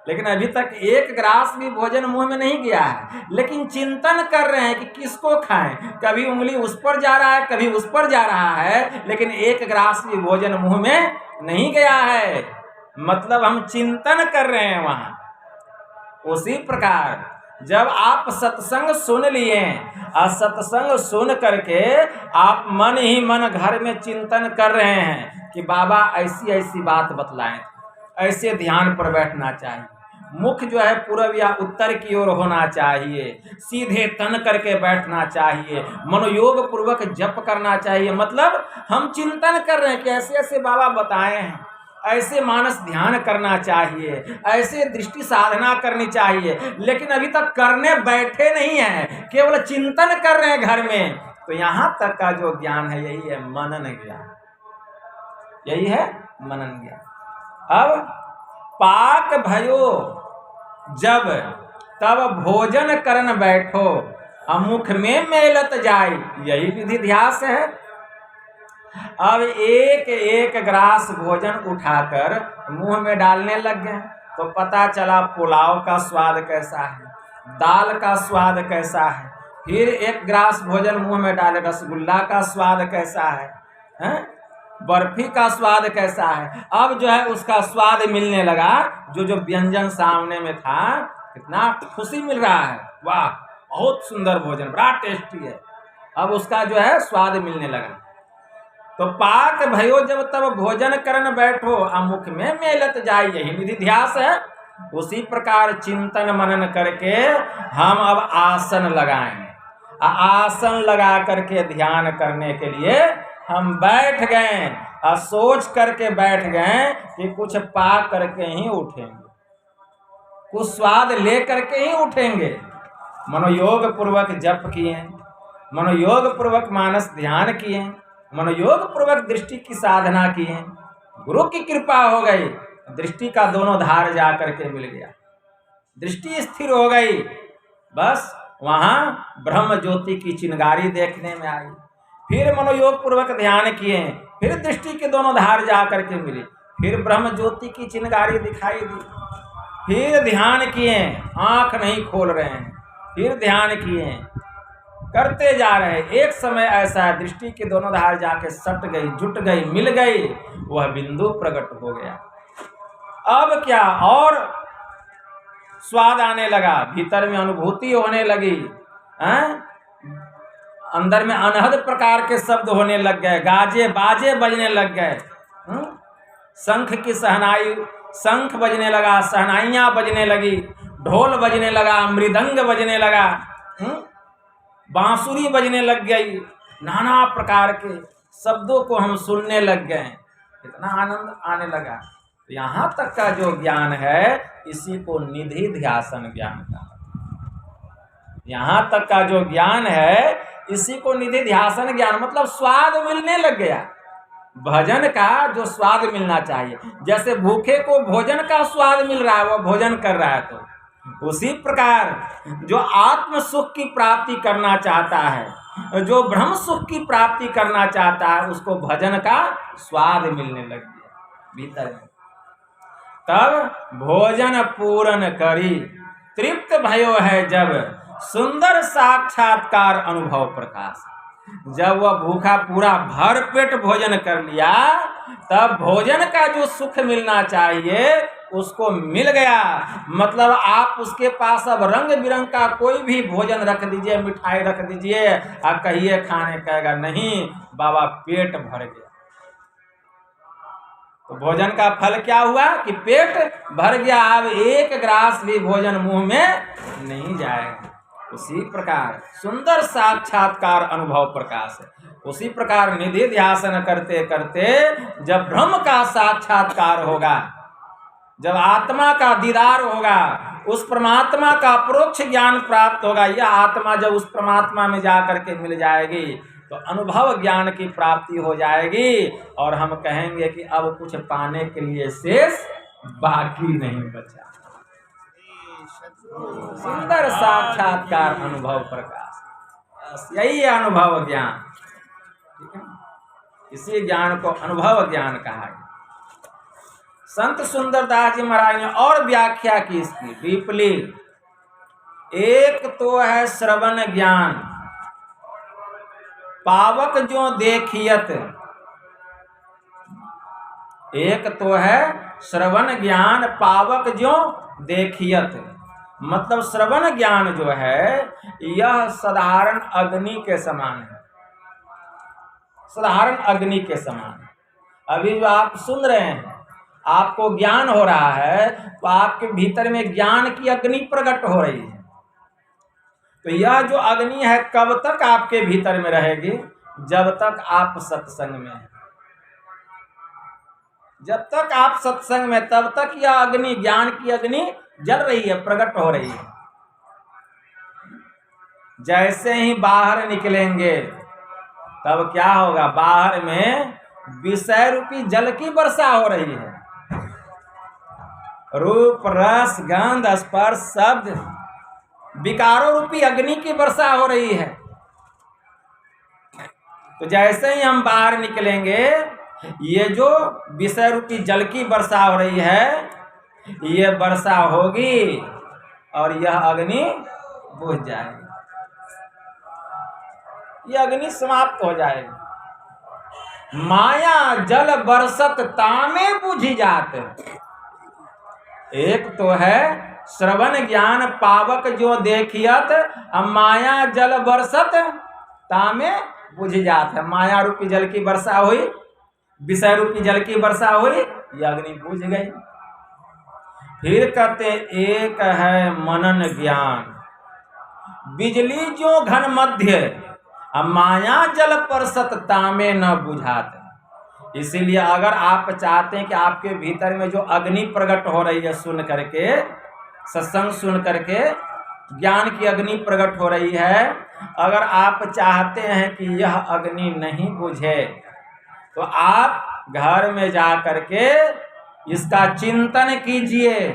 लेकिन अभी तक एक ग्रास भी भोजन मुंह में नहीं गया है, लेकिन चिंतन कर रहे हैं कि किसको खाएं। कभी उंगली उस पर जा रहा है, कभी उस पर जा रहा है, लेकिन एक ग्रास भी भोजन मुंह में नहीं गया है। मतलब हम चिंतन कर रहे हैं वहाँ। उसी प्रकार जब आप सत्संग सुन लिए और सत्संग सुन करके आप मन ही मन घर में चिंतन कर रहे हैं कि बाबा ऐसी ऐसी बात बतलाएं, ऐसे ध्यान पर बैठना चाहिए, मुख जो है पूर्व या उत्तर की ओर होना चाहिए, सीधे तन करके बैठना चाहिए, मनोयोग पूर्वक जप करना चाहिए। मतलब हम चिंतन कर रहे हैं कि ऐसे ऐसे बाबा बताए हैं, ऐसे मानस ध्यान करना चाहिए, ऐसे दृष्टि साधना करनी चाहिए। लेकिन अभी तक करने बैठे नहीं हैं, केवल चिंतन कर रहे हैं घर में। तो यहाँ तक का जो ज्ञान है यही है मनन ज्ञान, यही है मनन ज्ञान। अब पाक भयो जब तब भोजन करन बैठो, मुख में मेलत जाय, यही विधि ध्यास है। अब एक एक ग्रास भोजन उठाकर मुंह में डालने लग गए, तो पता चला पुलाव का स्वाद कैसा है, दाल का स्वाद कैसा है। फिर एक ग्रास भोजन मुंह में डाले, रसगुल्ला का स्वाद कैसा है, बर्फी का स्वाद कैसा है। अब जो है उसका स्वाद मिलने लगा, जो व्यंजन सामने में था, कितना खुशी मिल रहा है, वाह बहुत सुंदर भोजन, बड़ा टेस्टी है। अब उसका जो है स्वाद मिलने लगा। तो पाक भयो जब तब भोजन करन बैठो, मुख में मेलत जाए, यही विधि ध्यास है। उसी प्रकार चिंतन मनन करके हम अब आसन लगाएंगे। आसन लगा करके ध्यान करने के लिए हम बैठ गए और सोच करके बैठ गए कि कुछ पा करके ही उठेंगे, कुछ स्वाद ले करके ही उठेंगे। मनोयोग पूर्वक जप किए, मनोयोग पूर्वक मानस ध्यान किए, मनोयोग पूर्वक दृष्टि की साधना किए, गुरु की कृपा हो गई, दृष्टि का दोनों धार जा करके मिल गया, दृष्टि स्थिर हो गई, बस वहां ब्रह्म ज्योति की चिंगारी देखने में आई। फिर मनोयोग पूर्वक ध्यान किए, फिर दृष्टि के दोनों धार जा करके मिली, फिर ब्रह्म ज्योति की चिंगारी दिखाई दी, फिर ध्यान किए, आंख नहीं खोल रहे हैं, फिर ध्यान किए, करते जा रहे। एक समय ऐसा है दृष्टि के दोनों धार जाके सट गई, जुट गई, मिल गई, वह बिंदु प्रकट हो गया। अब क्या, और स्वाद आने लगा, भीतर में अनुभूति होने लगी, अंदर में अनहद प्रकार के शब्द होने लग गए, गाजे बाजे बजने लग गए, शंख की सहनाई, शंख बजने लगा, सहनाइयां बजने लगी, ढोल बजने लगा, मृदंग बजने लगा, बांसुरी बजने लग गई, नाना प्रकार के शब्दों को हम सुनने लग गए, इतना आनंद आने लगा। तो यहाँ तक का जो ज्ञान है इसी को निधि ध्यासन ज्ञान कहा। यहाँ तक का जो ज्ञान है इसी को निधि ध्यासन ज्ञान, मतलब स्वाद मिलने लग गया, भजन का जो स्वाद मिलना चाहिए। जैसे भूखे को भोजन का स्वाद मिल रहा है, वो भोजन कर रहा है, तो उसी प्रकार जो आत्म सुख की प्राप्ति करना चाहता है, जो ब्रह्म सुख की प्राप्ति करना चाहता है, उसको भजन का स्वाद मिलने लग गया भीतर में। तब भोजन पूर्ण करी तृप्त भयो है जब, सुंदर साक्षात्कार अनुभव प्रकाश। जब वह भूखा पूरा भर पेट भोजन कर लिया, तब भोजन का जो सुख मिलना चाहिए उसको मिल गया। मतलब आप उसके पास अब रंग बिरंग का कोई भी भोजन रख दीजिए, मिठाई रख दीजिए, आप कहिए खाने, कहेगा नहीं बाबा पेट भर गया। तो भोजन का फल क्या हुआ कि पेट भर गया, अब एक ग्रास भी भोजन मुंह में नहीं जाएगा। उसी प्रकार सुंदर साक्षात्कार अनुभव प्रकाश है। उसी प्रकार निधि ध्यासन करते करते जब ब्रह्म का साक्षात्कार होगा, जब आत्मा का दीदार होगा, उस परमात्मा का अपरोक्ष ज्ञान प्राप्त होगा, यह आत्मा जब उस परमात्मा में जा करके मिल जाएगी तो अनुभव ज्ञान की प्राप्ति हो जाएगी, और हम कहेंगे कि अब कुछ पाने के लिए शेष बाकी नहीं बचा। सुंदर साक्षात्कार अनुभव प्रकाश, यही है अनुभव ज्ञान, ठीक है। इसी ज्ञान को अनुभव ज्ञान कहा गया। संत सुंदरदास जी महाराज ने और व्याख्या की इसकी डीपली। एक तो है श्रवण ज्ञान, पावक जो देखियत। एक तो है श्रवण ज्ञान, पावक जो देखियत। मतलब श्रवण ज्ञान जो है यह साधारण अग्नि के समान है, साधारण अग्नि के समान। अभी जो आप सुन रहे हैं, आपको ज्ञान हो रहा है, तो आपके भीतर में ज्ञान की अग्नि प्रकट हो रही है। तो यह जो अग्नि है कब तक आपके भीतर में रहेगी? जब तक आप सत्संग में हैं। जब तक आप सत्संग में, तब तक यह अग्नि, ज्ञान की अग्नि जल रही है, प्रकट हो रही है। जैसे ही बाहर निकलेंगे तब क्या होगा? बाहर में विषय रूपी जल की वर्षा हो रही है। रूप, रस, गंध, स्पर्श, शब्द, विकारों रूपी अग्नि की वर्षा हो रही है। तो जैसे ही हम बाहर निकलेंगे, ये जो विषय रूपी जल की वर्षा हो रही है, ये वर्षा होगी और यह अग्नि बुझ जाएगी, यह अग्नि समाप्त हो जाएगी। माया जल बरसत तामे बुझी जात। एक तो है श्रवण ज्ञान, पावक जो देखियत, माया जल बरसत तामे बुझ जात है। माया रूपी जल की वर्षा हुई, विषय रूपी जल की वर्षा हुई, यह अग्नि बुझ गई। फिर कहते एक है मनन ज्ञान, बिजली जो घन मध्य, माया जल परसत तामे न बुझात। इसीलिए अगर आप चाहते हैं कि आपके भीतर में जो अग्नि प्रकट हो रही है, सुन करके, सत्संग सुन करके ज्ञान की अग्नि प्रकट हो रही है, अगर आप चाहते हैं कि यह अग्नि नहीं बुझे, तो आप घर में जा करके इसका चिंतन कीजिए,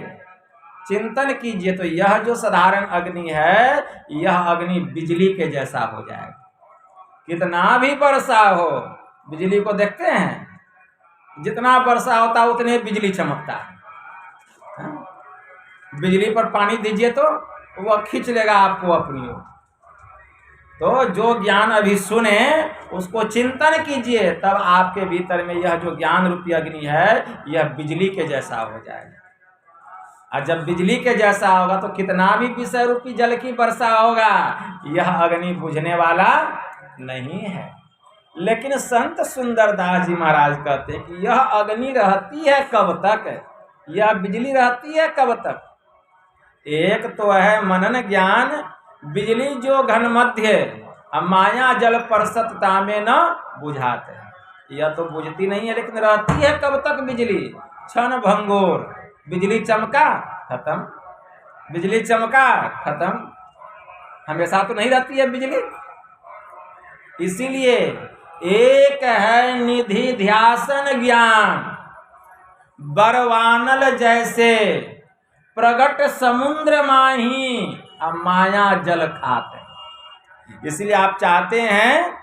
चिंतन कीजिए, तो यह जो साधारण अग्नि है यह अग्नि बिजली के जैसा हो जाएगा। कितना भी वर्षा हो, बिजली को देखते हैं, जितना वर्षा होता है उतने बिजली चमकता है। बिजली पर पानी दीजिए तो वह खींच लेगा आपको अपनी ओर। तो जो ज्ञान अभी सुने उसको चिंतन कीजिए, तब आपके भीतर में यह जो ज्ञान रूपी अग्नि है यह बिजली के जैसा हो जाएगा। और जब बिजली के जैसा होगा तो कितना भी विषय रूपी जल की वर्षा होगा यह अग्नि बुझने वाला नहीं है। लेकिन संत सुंदरदास जी महाराज कहते हैं कि यह अग्नि रहती है कब तक, यह बिजली रहती है कब तक। एक तो है मनन ज्ञान बिजली जो घन मध्य, माया जल परसतता में न बुझाते हैं, यह तो बुझती नहीं है, लेकिन रहती है कब तक बिजली, क्षण भंगुर। बिजली चमका खत्म, बिजली चमका खत्म, हमेशा तो नहीं रहती है बिजली। इसीलिए एक है निधि ध्यासन ज्ञान, बरवानल जैसे प्रगट समुद्र माही, अब माया जल खाते। इसलिए आप चाहते हैं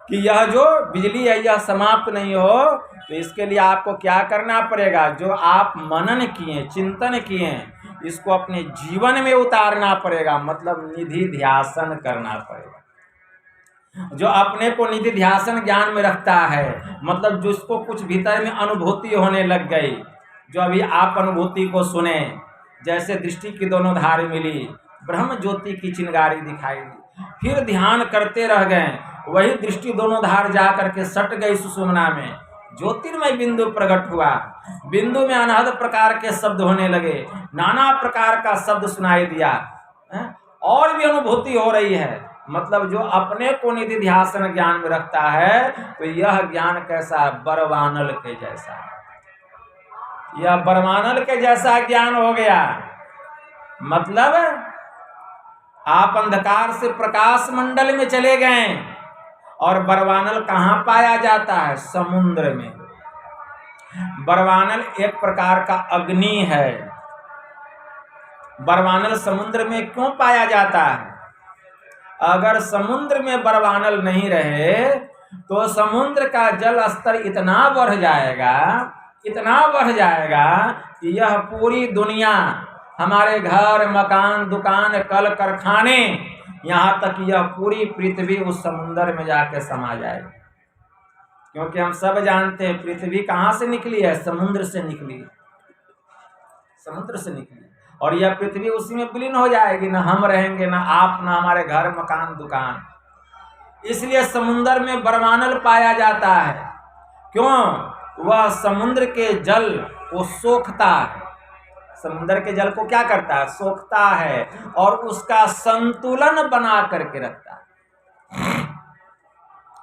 कि यह जो बिजली है यह समाप्त नहीं हो, तो इसके लिए आपको क्या करना पड़ेगा, जो आप मनन किए, चिंतन किए, इसको अपने जीवन में उतारना पड़ेगा, मतलब निधि ध्यासन करना पड़ेगा। जो अपने को निधि ध्यासन ज्ञान में रखता है, मतलब जिसको कुछ भीतर में अनुभूति होने लग गई, जो अभी आप अनुभूति को सुने, जैसे दृष्टि की दोनों धार मिली, ब्रह्म ज्योति की चिंगारी दिखाई दी, फिर ध्यान करते रह गए, वही दृष्टि दोनों धार जा करके सट गई सुषुम्ना में, ज्योतिर्मय बिंदु प्रकट हुआ, बिंदु में अनहद प्रकार के शब्द होने लगे, नाना प्रकार का शब्द सुनाई दिया, और भी अनुभूति हो रही है। मतलब जो अपने को निधि ध्यासन ज्ञान में रखता है तो यह ज्ञान कैसा, बरवानल के जैसा, यह बरवानल के जैसा ज्ञान हो गया। मतलब आप अंधकार से प्रकाश मंडल में चले गए, और बरवानल कहाँ पाया जाता है, समुद्र में। बरवानल एक प्रकार का अग्नि है। बरवानल समुद्र में क्यों पाया जाता है, अगर समुद्र में बरवानल नहीं रहे तो समुद्र का जल स्तर इतना बढ़ जाएगा, इतना बढ़ जाएगा कि यह पूरी दुनिया, हमारे घर मकान दुकान कल कारखाने, यहाँ तक यह पूरी पृथ्वी उस समुद्र में जाके समा जाएगी। क्योंकि हम सब जानते हैं पृथ्वी कहाँ से निकली है, समुद्र से निकली, समुद्र से निकली, और यह पृथ्वी उसी में विलीन हो जाएगी, ना हम रहेंगे, ना आप, ना हमारे घर मकान दुकान। इसलिए समुद्र में बरवानल पाया जाता है। क्यों, वह समुद्र के जल को सोखता है, समुद्र के जल को क्या करता है, सोखता है, और उसका संतुलन बना करके रखता है।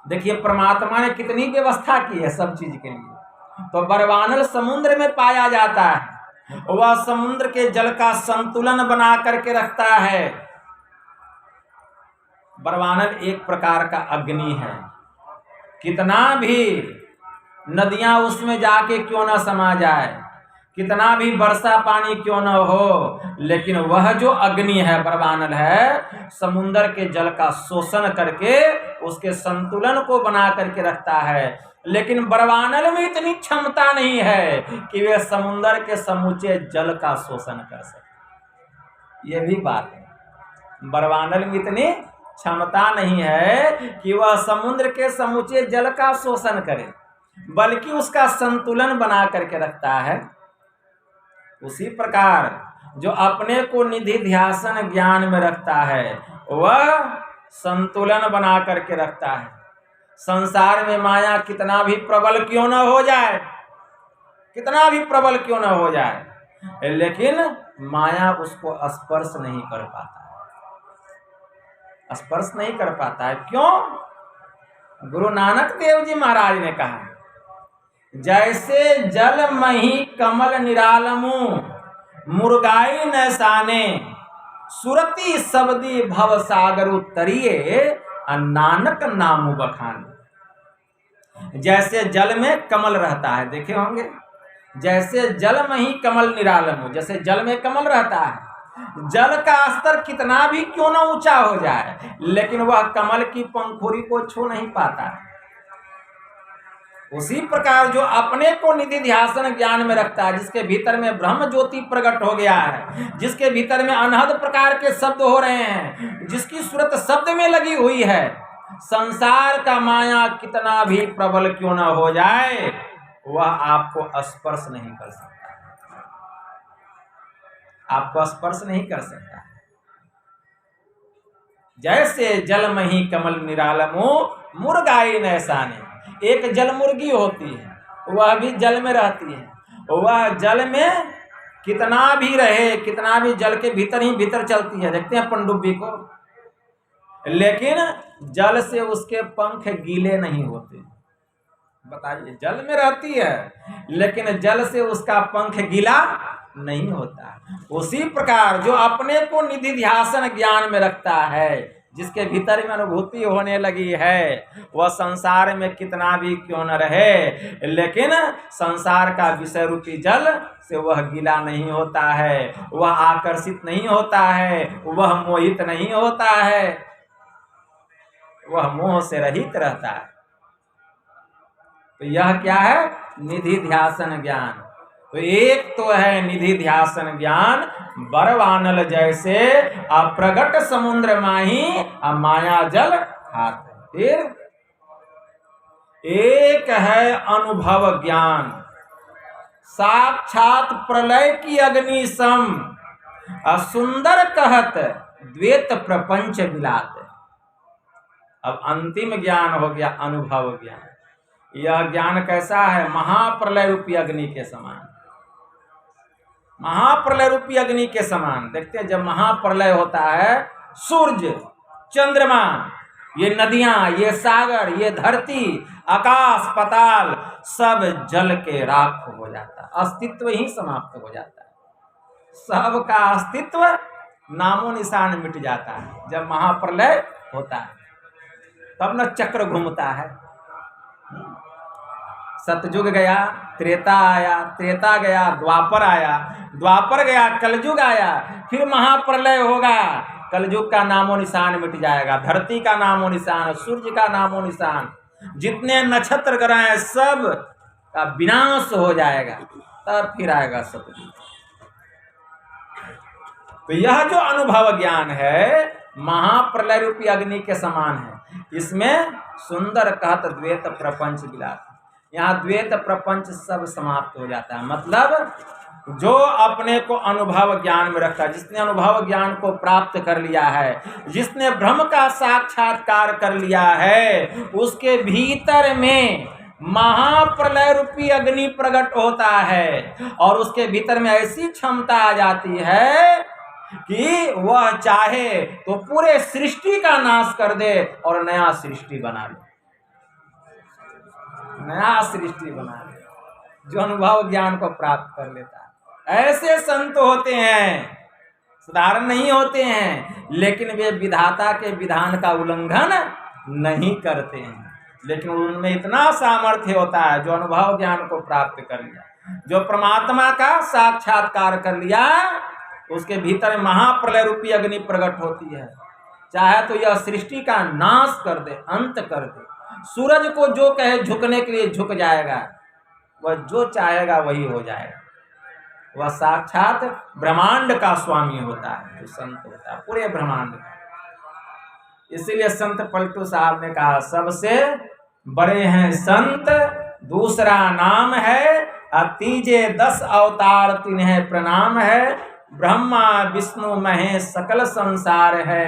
देखिए परमात्मा ने कितनी व्यवस्था की है सब चीज के लिए। तो बरवानल समुद्र में पाया जाता है, वह समुद्र के जल का संतुलन बना करके रखता है। बरवानल एक प्रकार का अग्नि है, कितना भी नदियां उसमें जाके क्यों ना समा जाए, कितना भी वर्षा पानी क्यों न हो, लेकिन वह जो अग्नि है, बरवानल है, समुद्र के जल का शोषण करके उसके संतुलन को बना करके रखता है। लेकिन बरवानल में इतनी क्षमता नहीं है कि वे समुद्र के समूचे जल का शोषण कर सके। ये भी बात है, बरवानल में इतनी क्षमता नहीं है कि वह समुद्र के समूचे जल का शोषण करे, बल्कि उसका संतुलन बना करके रखता है। उसी प्रकार जो अपने को निधि ध्यासन ज्ञान में रखता है वह संतुलन बना करके रखता है। संसार में माया कितना भी प्रबल क्यों न हो जाए, कितना भी प्रबल क्यों न हो जाए, लेकिन माया उसको स्पर्श नहीं कर पाता है, स्पर्श नहीं कर पाता है। क्यों, गुरु नानक देव जी महाराज ने कहा, जैसे जल मही कमल निरालमु मुर्गाई नैसाने सुरति सबदी भव सागर तरिये नानक नामु बखान। जैसे जल में कमल रहता है, देखे होंगे, जैसे जल में ही कमल निरालम हो, जैसे जल में कमल रहता है, जल का स्तर कितना भी क्यों ना ऊंचा हो जाए, लेकिन वह कमल की पंखुड़ी को छू नहीं पाता है। उसी प्रकार जो अपने को निधि ध्यासन ज्ञान में रखता है, जिसके भीतर में ब्रह्म ज्योति प्रकट हो गया है, जिसके भीतर में अनहद प्रकार के शब्द हो रहे हैं, जिसकी सूरत शब्द में लगी हुई है, संसार का माया कितना भी प्रबल क्यों ना हो जाए, वह आपको स्पर्श नहीं कर सकता, आपको स्पर्श नहीं कर सकता। जैसे जल में ही कमल निरालमो मुर्गाई नैसाने, एक जल मुर्गी होती है, वह भी जल में रहती है, वह जल में कितना भी रहे, कितना भी जल के भीतर ही भीतर चलती है, देखते हैं पनडुब्बी को, लेकिन जल से उसके पंख गीले नहीं होते। बताइए, जल में रहती है लेकिन जल से उसका पंख गीला नहीं होता। उसी प्रकार जो अपने को निधि ध्यासन ज्ञान में रखता है, जिसके भीतर में अनुभूति होने लगी है, वह संसार में कितना भी क्यों न रहे, लेकिन संसार का विषय रूपी जल से वह गीला नहीं होता है, वह आकर्षित नहीं होता है, वह मोहित नहीं होता है, वह मोह से रहित रहता है। तो यह क्या है? निधि ध्यासन ज्ञान। तो एक तो है निधि ध्यासन ज्ञान, बरवानल जैसे अप्रगट समुद्र माही माया जल खात। फिर एक है अनुभव ज्ञान, साक्षात प्रलय की अग्नि सम सुंदर कहत द्वैत प्रपंच मिलात। अब अंतिम ज्ञान हो गया अनुभव ज्ञान। यह ज्ञान कैसा है? महाप्रलय रूपी अग्नि के समान, महाप्रलय रूपी अग्नि के समान। देखते हैं जब महाप्रलय होता है, सूर्य, चंद्रमा, ये नदियां, ये सागर, ये धरती, आकाश, पाताल सब जल के राख हो जाता है, अस्तित्व ही समाप्त हो जाता है, सबका अस्तित्व नामो निशान मिट जाता है जब महाप्रलय होता है। तब न चक्र घूमता है। सतयुग गया, त्रेता आया, त्रेता गया, द्वापर आया, द्वापर गया, कलयुग आया, फिर महाप्रलय होगा, कलयुग का नामो निशान मिट जाएगा, धरती का नामो निशान, सूर्य का नामो निशान, जितने नक्षत्र ग्रह हैं सब का विनाश हो जाएगा, तब फिर आएगा सतयुग। तो यह जो अनुभव ज्ञान है महाप्रलय रूपी अग्नि के समान है। इसमें सुंदर कहत द्वैत प्रपंच विलास, यहाँ द्वैत प्रपंच सब समाप्त हो जाता है। मतलब जो अपने को अनुभव ज्ञान में रखा, जिसने अनुभव ज्ञान को प्राप्त कर लिया है, जिसने ब्रह्म का साक्षात्कार कर लिया है, उसके भीतर में महाप्रलय रूपी अग्नि प्रकट होता है और उसके भीतर में ऐसी क्षमता आ जाती है कि वह चाहे तो पूरे सृष्टि का नाश कर दे और नया सृष्टि बना ले, नया सृष्टि बना ले, जो अनुभव ज्ञान को प्राप्त कर लेता है। ऐसे संत होते हैं, साधारण नहीं होते हैं, लेकिन वे विधाता के विधान का उल्लंघन नहीं करते हैं, लेकिन उनमें इतना सामर्थ्य होता है जो अनुभव ज्ञान को प्राप्त कर लिया, जो परमात्मा का साक्षात्कार कर लिया, उसके भीतर महाप्रलय रूपी अग्नि प्रकट होती है। चाहे तो यह सृष्टि का नाश कर दे, अंत कर दे, सूरज को जो कहे झुकने के लिए झुक जाएगा, वह जो चाहेगा वही हो जाएगा। वह साक्षात ब्रह्मांड का स्वामी होता है, जो संत होता है पूरे ब्रह्मांड का। इसीलिए संत पलटू साहब ने कहा, सबसे बड़े हैं संत, दूसरा नाम है, तीजे 10 अवतार तिन्हें प्रणाम है, ब्रह्मा विष्णु महेश सकल संसार है,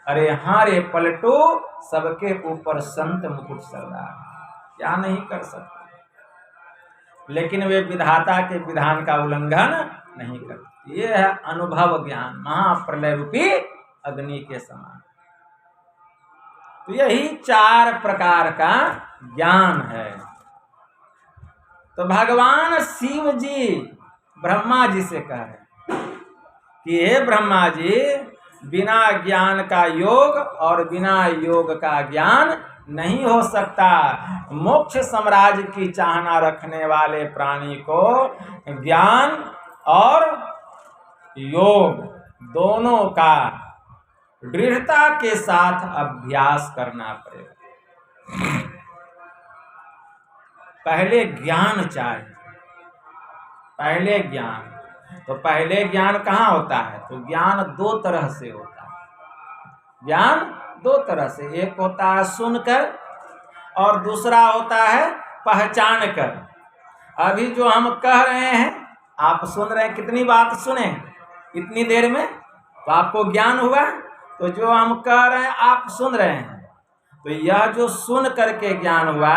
अरे हारे पलटू सबके ऊपर संत मुकुट सरदार। क्या नहीं कर सकते, लेकिन वे विधाता के विधान का उल्लंघन नहीं करते। ये है अनुभव ज्ञान, महाप्रलय रूपी अग्नि के समान। तो यही 4 प्रकार का ज्ञान है। तो भगवान शिव जी ब्रह्मा जी से कह रहे कि हे ब्रह्मा जी, बिना ज्ञान का योग और बिना योग का ज्ञान नहीं हो सकता। मोक्ष साम्राज्य की चाहना रखने वाले प्राणी को ज्ञान और योग दोनों का दृढ़ता के साथ अभ्यास करना पड़ेगा। पहले ज्ञान चाहिए, पहले ज्ञान। तो पहले ज्ञान कहाँ होता है? तो ज्ञान दो तरह से होता है। ज्ञान दो तरह से, एक होता है सुनकर और दूसरा होता है पहचान कर। अभी जो हम कह रहे हैं आप सुन रहे हैं, कितनी बात सुने इतनी देर में, तो आपको ज्ञान हुआ। तो जो हम कह रहे हैं आप सुन रहे हैं, तो यह जो सुन करके ज्ञान हुआ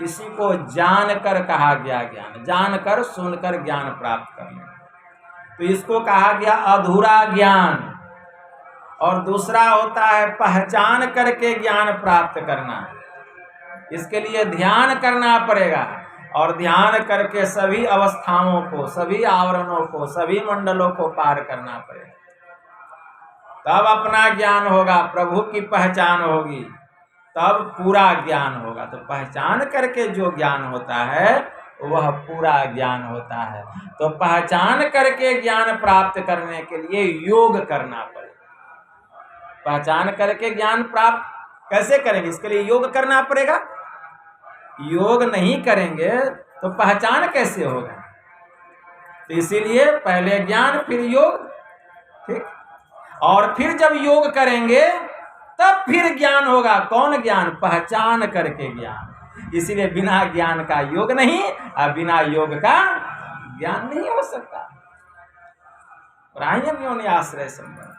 इसी को जानकर कहा गया ज्ञान। जानकर सुनकर ज्ञान प्राप्त करना, तो इसको कहा गया अधूरा ज्ञान। और दूसरा होता है पहचान करके ज्ञान प्राप्त करना। इसके लिए ध्यान करना पड़ेगा और ध्यान करके सभी अवस्थाओं को, सभी आवरणों को, सभी मंडलों को पार करना पड़ेगा, तब अपना ज्ञान होगा, प्रभु की पहचान होगी, तब पूरा ज्ञान होगा। तो पहचान करके जो ज्ञान होता है वह पूरा ज्ञान होता है। तो पहचान करके ज्ञान प्राप्त करने के लिए योग करना पड़ेगा। पहचान करके ज्ञान प्राप्त कैसे करेंगे? इसके लिए योग करना पड़ेगा। योग नहीं करेंगे तो पहचान कैसे होगा? तो इसीलिए पहले ज्ञान फिर योग, ठीक। और फिर जब योग करेंगे तब फिर ज्ञान होगा। कौन ज्ञान? पहचान करके ज्ञान। इसीलिए बिना ज्ञान का योग नहीं और बिना योग का ज्ञान नहीं हो सकता। प्रायम आश्रय संबंध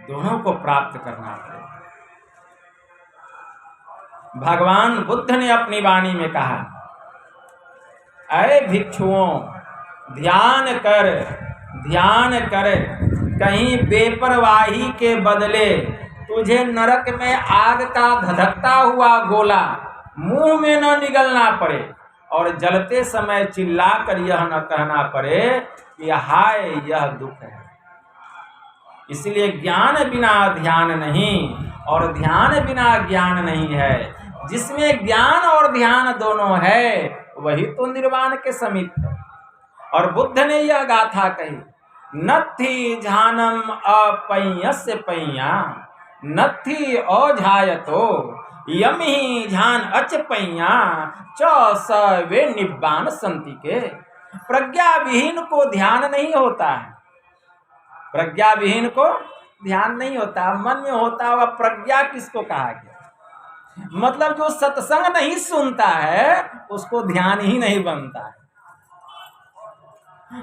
दोनों को प्राप्त करना पड़ेगा। भगवान बुद्ध ने अपनी वाणी में कहा, अरे भिक्षुओं ध्यान कर, ध्यान कर, कहीं बेपरवाही के बदले तुझे नरक में आग का धधकता हुआ गोला मुंह में न निगलना पड़े और जलते समय चिल्ला कर यह न कहना पड़े कि हाय यह दुख है। इसलिए ज्ञान बिना ध्यान नहीं और ध्यान बिना ज्ञान नहीं है। जिसमें ज्ञान और ध्यान दोनों है वही तो निर्वाण के समीप है। और बुद्ध ने यह गाथा कही, नत्थि झानम अपयस्य पय्या, नत्थि अझायतो यमहि झान अच पय्या च सवे निब्बान संति के। प्रज्ञा विहीन को ध्यान नहीं होता है। प्रज्ञा विहीन को ध्यान नहीं होता। मन में होता हुआ प्रज्ञा किसको कहा गया? मतलब जो सत्संग नहीं सुनता है उसको ध्यान ही नहीं बनता है।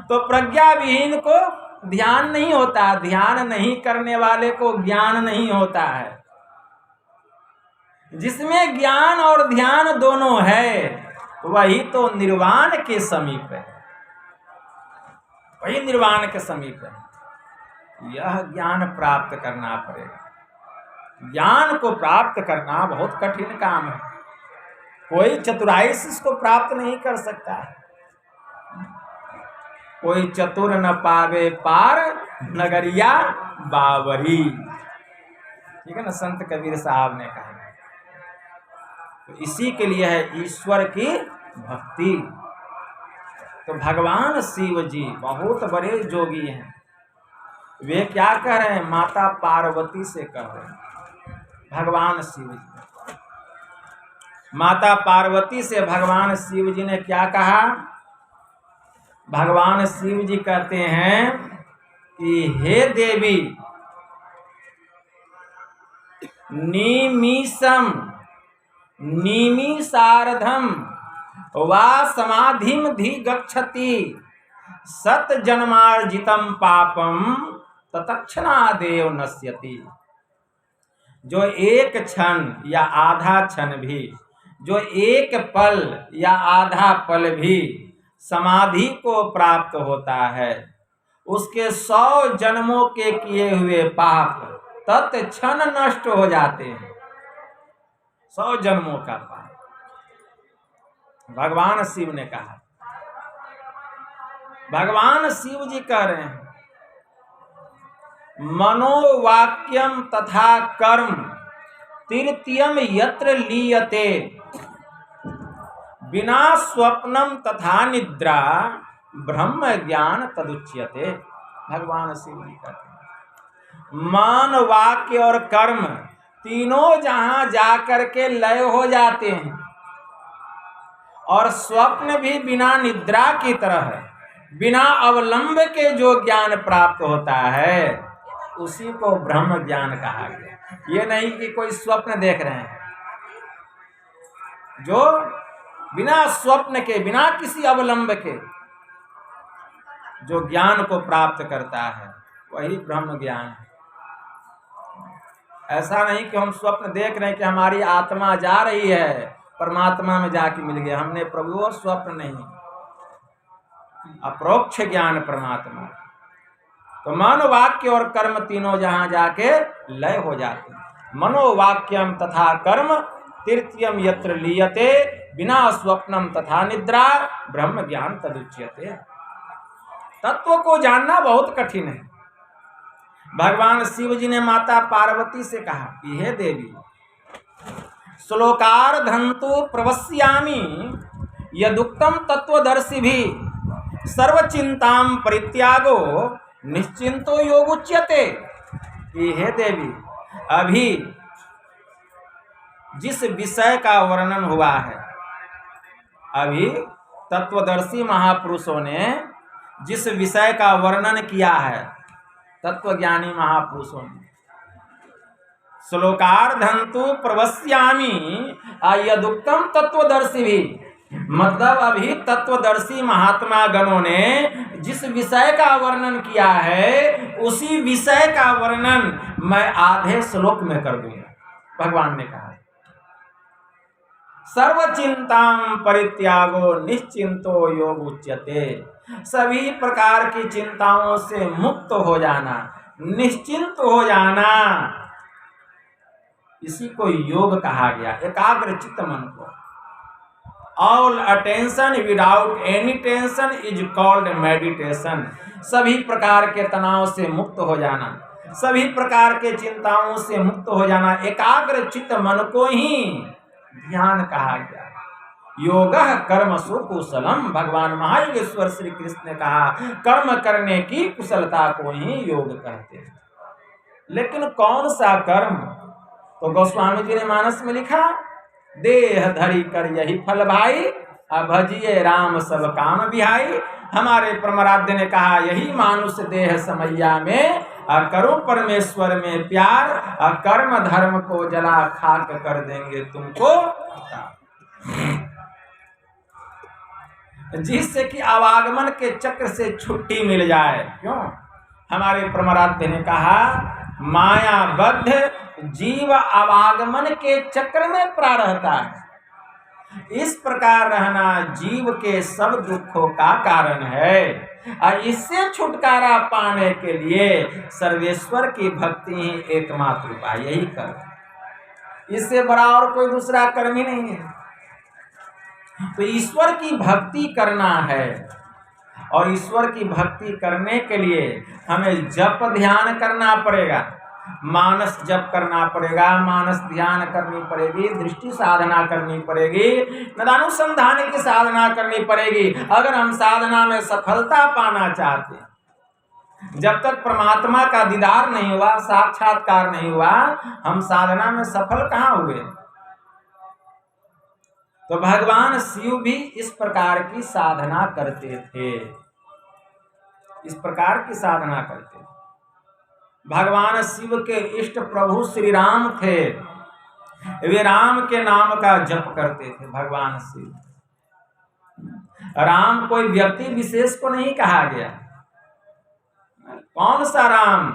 तो प्रज्ञा विहीन को ध्यान नहीं होता। ध्यान नहीं करने वाले को ज्ञान नहीं होता है। जिसमें ज्ञान और ध्यान दोनों है वही तो निर्वाण के समीप है, वही निर्वाण के समीप है। यह ज्ञान प्राप्त करना पड़ेगा। ज्ञान को प्राप्त करना बहुत कठिन काम है। कोई चतुराई से इसको प्राप्त नहीं कर सकता है। कोई चतुर न पावे पार नगरिया बावरी, ठीक है ना, संत कबीर साहब ने कहा। तो इसी के लिए है ईश्वर की भक्ति। तो भगवान शिव जी बहुत बड़े जोगी हैं। वे क्या कह रहे हैं? माता पार्वती से कह रहे हैं। भगवान शिव जी, माता पार्वती से भगवान शिव जी ने क्या कहा? भगवान शिव जी कहते हैं कि हे देवी, निमीषम निमिषार्धम वा समाधिम धी गच्छति सत जन्मार्जितम पापम तत्क्षणादेव नश्यति। जो एक क्षण या आधा क्षण भी, जो एक पल या आधा पल भी समाधि को प्राप्त होता है, उसके 100 जन्मों के किए हुए पाप तत्क्षण नष्ट हो जाते हैं। 100 जन्मों का पाप भगवान शिव ने कहा। भगवान शिव जी कह रहे हैं, मनोवाक्यम तथा कर्म तृतीयम यत्र लीयते बिना स्वप्नम तथा निद्रा ब्रह्म ज्ञान तदुच्यते। भगवान शिव जी कहते हैं मन, वाक्य और कर्म तीनों जहां जाकर के लय हो जाते हैं और स्वप्न भी बिना निद्रा की तरह है, बिना अवलंब के जो ज्ञान प्राप्त होता है उसी को ब्रह्म ज्ञान कहा गया। ये नहीं कि कोई स्वप्न देख रहे हैं, जो बिना स्वप्न के, बिना किसी अवलंब के जो ज्ञान को प्राप्त करता है वही ब्रह्म ज्ञान है। ऐसा नहीं कि हम स्वप्न देख रहे हैं कि हमारी आत्मा जा रही है परमात्मा में जाके मिल गया, हमने प्रभु, वो स्वप्न नहीं, अप्रोक्ष ज्ञान परमात्मा। तो मन, वाक्य और कर्म तीनों जहां जाके लय हो जाते हैं। मनोवाक्यम तथा कर्म तृतीयम यत्र लीयते बिना स्वप्नम तथा निद्रा ब्रह्म ज्ञान तदुच्यते। तत्व को जानना बहुत कठिन है। भगवान शिव जी ने माता पार्वती से कहा कि हे देवी, श्लोकार्धंतु प्रवस्यामि यदुक्तम तत्वदर्शी भी सर्वचिंताम परित्यागो निश्चिंतो योगुच्यते। कि हे देवी, अभी जिस विषय का वर्णन हुआ है, अभी तत्वदर्शी महापुरुषों ने जिस विषय का वर्णन किया है, तत्वज्ञानी महापुरुषों ने, श्लोकार्धंतु प्रवस्यामि यदुक्तम तत्वदर्शी भी, मतलब अभी तत्वदर्शी महात्मा गणों ने जिस विषय का वर्णन किया है उसी विषय का वर्णन मैं आधे श्लोक में कर दूंगा। भगवान ने कहा सर्वचिंताम परित्यागो निश्चिंतो योग उच्यते। सभी प्रकार की चिंताओं से मुक्त हो जाना, निश्चिंत हो जाना, इसी को योग कहा गया। एकाग्र चित्त मन को। All attention without any tension is called meditation. सभी प्रकार के तनाव से मुक्त हो जाना, सभी प्रकार के चिंताओं से मुक्त हो जाना, एकाग्र चित्त मन को ही ध्यान कहा गया। योगः कर्मसु कुशलम। भगवान महायोगेश्वर श्री कृष्ण ने कहा कर्म करने की कुशलता को ही योग कहते हैं। लेकिन कौन सा कर्म? तो गोस्वामी जी ने मानस में लिखा, देह धरी कर यही फल भाई, भजिए राम सब काम बिहाई। हमारे परमाराध्य ने कहा यही मानुष देह समैया में करो परमेश्वर में प्यार, कर्म धर्म को जला खाक कर देंगे तुमको, जिससे कि आवागमन के चक्र से छुट्टी मिल जाए। क्यों? हमारे परमाराध्य ने कहा मायाबद्ध जीव आवागमन के चक्र में पड़ा रहता है। इस प्रकार रहना जीव के सब दुखों का कारण है। और इससे छुटकारा पाने के लिए सर्वेश्वर की भक्ति ही एकमात्र उपाय, यही कर्म। इससे बड़ा और कोई दूसरा कर्म ही नहीं है। तो ईश्वर की भक्ति करना है, और ईश्वर की भक्ति करने के लिए हमें जप ध्यान करना पड़ेगा, मानस जप करना पड़ेगा, मानस ध्यान करनी पड़ेगी, दृष्टि साधना करनी पड़ेगी, नदानुसंधान की साधना करनी पड़ेगी। अगर हम साधना में सफलता पाना चाहते हैं, जब तक परमात्मा का दीदार नहीं हुआ, साक्षात्कार नहीं हुआ, हम साधना में सफल कहाँ हुए? तो भगवान शिव भी इस प्रकार की साधना करते थे, इस प्रकार की साधना करते थे। भगवान शिव के इष्ट प्रभु श्री राम थे, वे राम के नाम का जप करते थे। भगवान शिव, राम कोई व्यक्ति विशेष को नहीं कहा गया। कौन सा राम?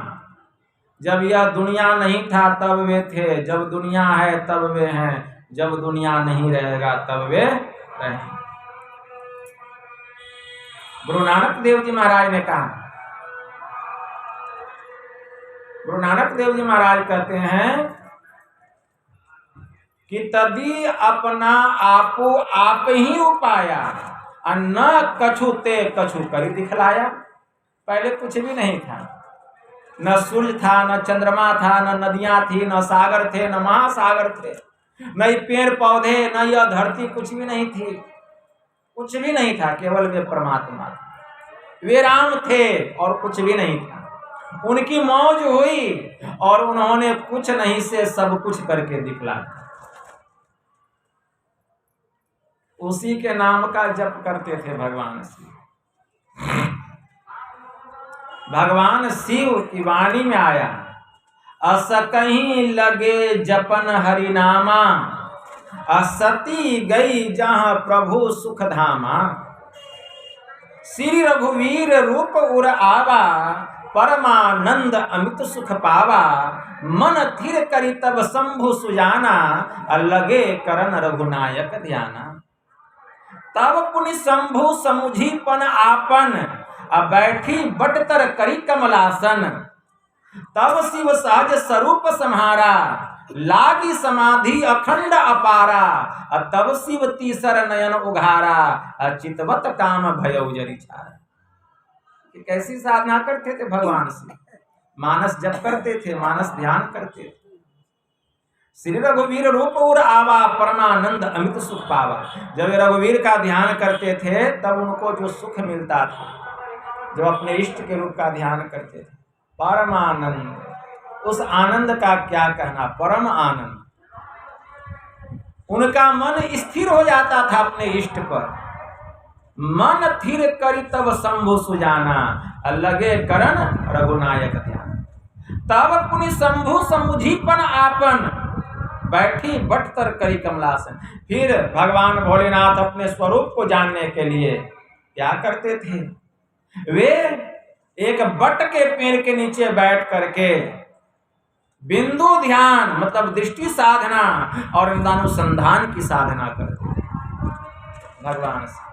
जब यह दुनिया नहीं था तब वे थे, जब दुनिया है तब वे हैं, जब दुनिया नहीं रहेगा तब वे रहेंगे। गुरु नानक देव जी महाराज ने कहा, गुरु नानक देव जी महाराज कहते हैं कि तदी अपना आपो आप ही उपाया, न कछु ते कछु करी दिखलाया। पहले कुछ भी नहीं था, न सूर्य था, न चंद्रमा था, न नदियां थी, न सागर थे, न महासागर थे, न ही पेड़ पौधे, न यह धरती, कुछ भी नहीं थी, कुछ भी नहीं था, केवल वे परमात्मा थे, वे राम थे और कुछ भी नहीं था। उनकी मौज हुई और उन्होंने कुछ नहीं से सब कुछ करके दिखला। उसी के नाम का जप करते थे भगवान शिव। भगवान शिव की वाणी में आया, अस कहीं लगे जपन हरिनामा, असती गई जहां प्रभु सुख धामा। श्री रघुवीर रूप उर आवा, परमानंद अमित सुख पावा। मन थिर करी तब शंभु सुजाना, लगे करन रघुनायक ध्याना। तब पुनि शंभु समुझीपन आपन, बैठी बटतर करी कमलासन। तब शिव सहज स्वरूप सम्हारा, लागी समाधि अखंड अपारा। तब शिव तीसर नयन उघारा, चितवत काम भयउ जरि छारा। कैसी साधना करते थे भगवान शिव? मानस जप करते थे, मानस ध्यान करते थे। श्री रघुवीर रूप उर आवा, परमानंद अमित सुख पावा। जब रघुवीर का ध्यान करते थे तब उनको जो सुख मिलता था, जब अपने इष्ट के रूप का ध्यान करते थे, परमानंद, उस आनंद का क्या कहना, परम आनंद। उनका मन स्थिर हो जाता था अपने इष्ट पर। मन थिर करी तब शंभु सुजाना, लगे करन रघुनायक ध्यान। तब पुनि शंभु समुझीपन आपन, बैठी बटतर करी कमलासन। फिर भगवान भोलेनाथ अपने स्वरूप को जानने के लिए क्या करते थे? वे एक बट के पेड़ के नीचे बैठ करके बिंदु ध्यान, मतलब दृष्टि साधना और निदानुसंधान की साधना करते भगवान से।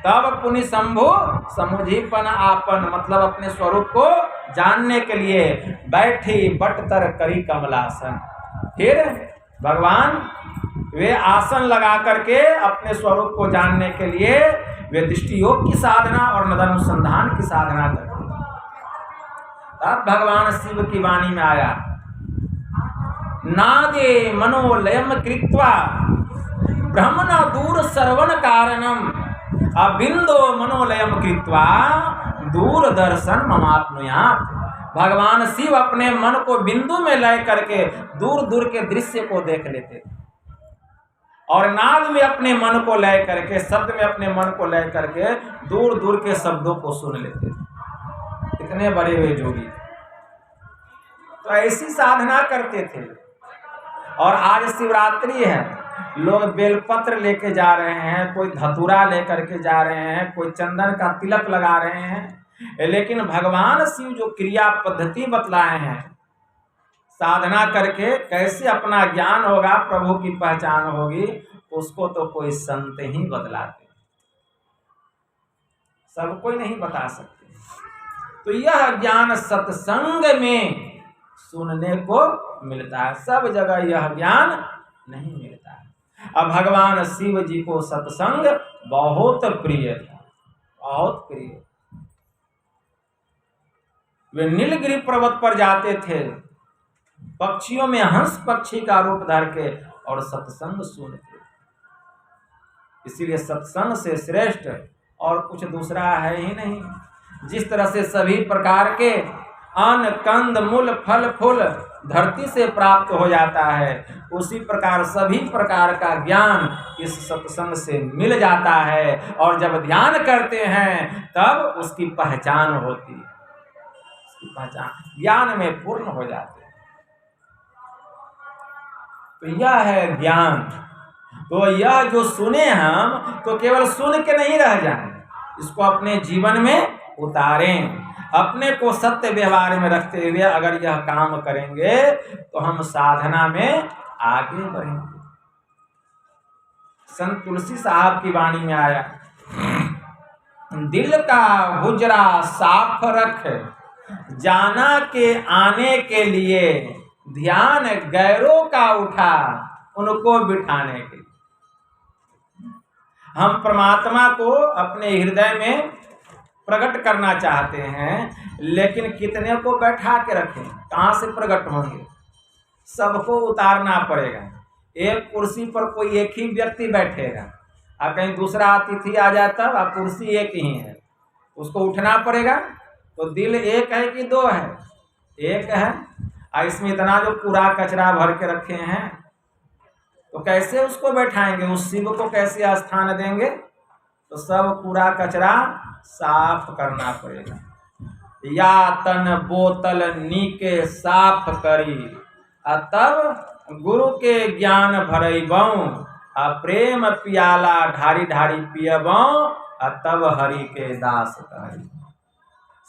तब पुनि शंभु समुझीपन आपन, मतलब अपने स्वरूप को जानने के लिए बैठी बटतर करी कमलासन। फिर भगवान वे आसन लगा करके अपने स्वरूप को जानने के लिए वे दृष्टि योग की साधना और निदानुसंधान की साधना करते। तब भगवान शिव की वाणी में आया, नादे मनोलयम कृत्वा ब्रह्मण दूर श्रवण कारणम, अबिंदो मनोलयम कृत्वा दूर दर्शन ममाप्नुयात्। भगवान शिव अपने मन को बिंदु में लय करके दूर दूर के दृश्य को देख लेते थे और नाद में अपने मन को लय करके, शब्द में अपने मन को लय करके दूर दूर के शब्दों को सुन लेते थे। कितने बड़े हुए जोगी। तो ऐसी साधना करते थे। और आज शिवरात्रि है, लोग बेलपत्र लेके जा रहे हैं, कोई धतूरा लेकर के जा रहे हैं, कोई चंदन का तिलक लगा रहे हैं, लेकिन भगवान शिव जो क्रिया पद्धति बतलाए हैं, साधना करके कैसे अपना ज्ञान होगा, प्रभु की पहचान होगी, उसको तो कोई संत ही बतलाते, सब कोई नहीं बता सकते। तो यह ज्ञान सत्संग में सुनने को मिलता है, सब जगह यह ज्ञान नहीं मिलता है। अब भगवान शिव जी को सत्संग बहुत प्रिय था, बहुत प्रिय। वे नीलगिरी पर्वत पर जाते थे, पक्षियों में हंस पक्षी का रूप धर के और सत्संग सुनते। इसीलिए सत्संग से श्रेष्ठ और कुछ दूसरा है ही नहीं। जिस तरह से सभी प्रकार के अन्न कंद मूल फल फूल धरती से प्राप्त हो जाता है, उसी प्रकार सभी प्रकार का ज्ञान इस सत्संग से मिल जाता है। और जब ध्यान करते हैं तब उसकी पहचान होती है, उसकी पहचान ज्ञान में पूर्ण हो जाते हैं। तो यह है ज्ञान। तो यह जो सुने हम, तो केवल सुन के नहीं रह जाएं, इसको अपने जीवन में उतारें। अपने को सत्य व्यवहार में रखते हुए अगर यह काम करेंगे तो हम साधना में आगे बढ़ेंगे। संत तुलसी साहब की वाणी में आया, दिल का हुजरा साफ रख, जाना के आने के लिए, ध्यान गैरों का उठा, उनको बिठाने के लिए। हम परमात्मा को अपने हृदय में प्रकट करना चाहते हैं, लेकिन कितने को बैठा के रखें, कहाँ से प्रकट होंगे? सबको उतारना पड़ेगा। एक कुर्सी पर कोई एक ही व्यक्ति बैठेगा, और कहीं दूसरा अतिथि आ जाता है, और कुर्सी एक ही है, उसको उठना पड़ेगा। तो दिल एक है कि दो है? एक है। और इसमें इतना जो कूड़ा कचरा भर के रखे हैं, तो कैसे उसको बैठाएंगे? उस शिव को कैसे स्थान देंगे? तो सब कूड़ा कचरा साफ करना पड़ेगा। या तन बोतल नीके साफ करी, तब गुरु के ज्ञान भरइबऊ, प्रेम पियाला ढारी ढारी पियबऊ, तब हरि के दास कही।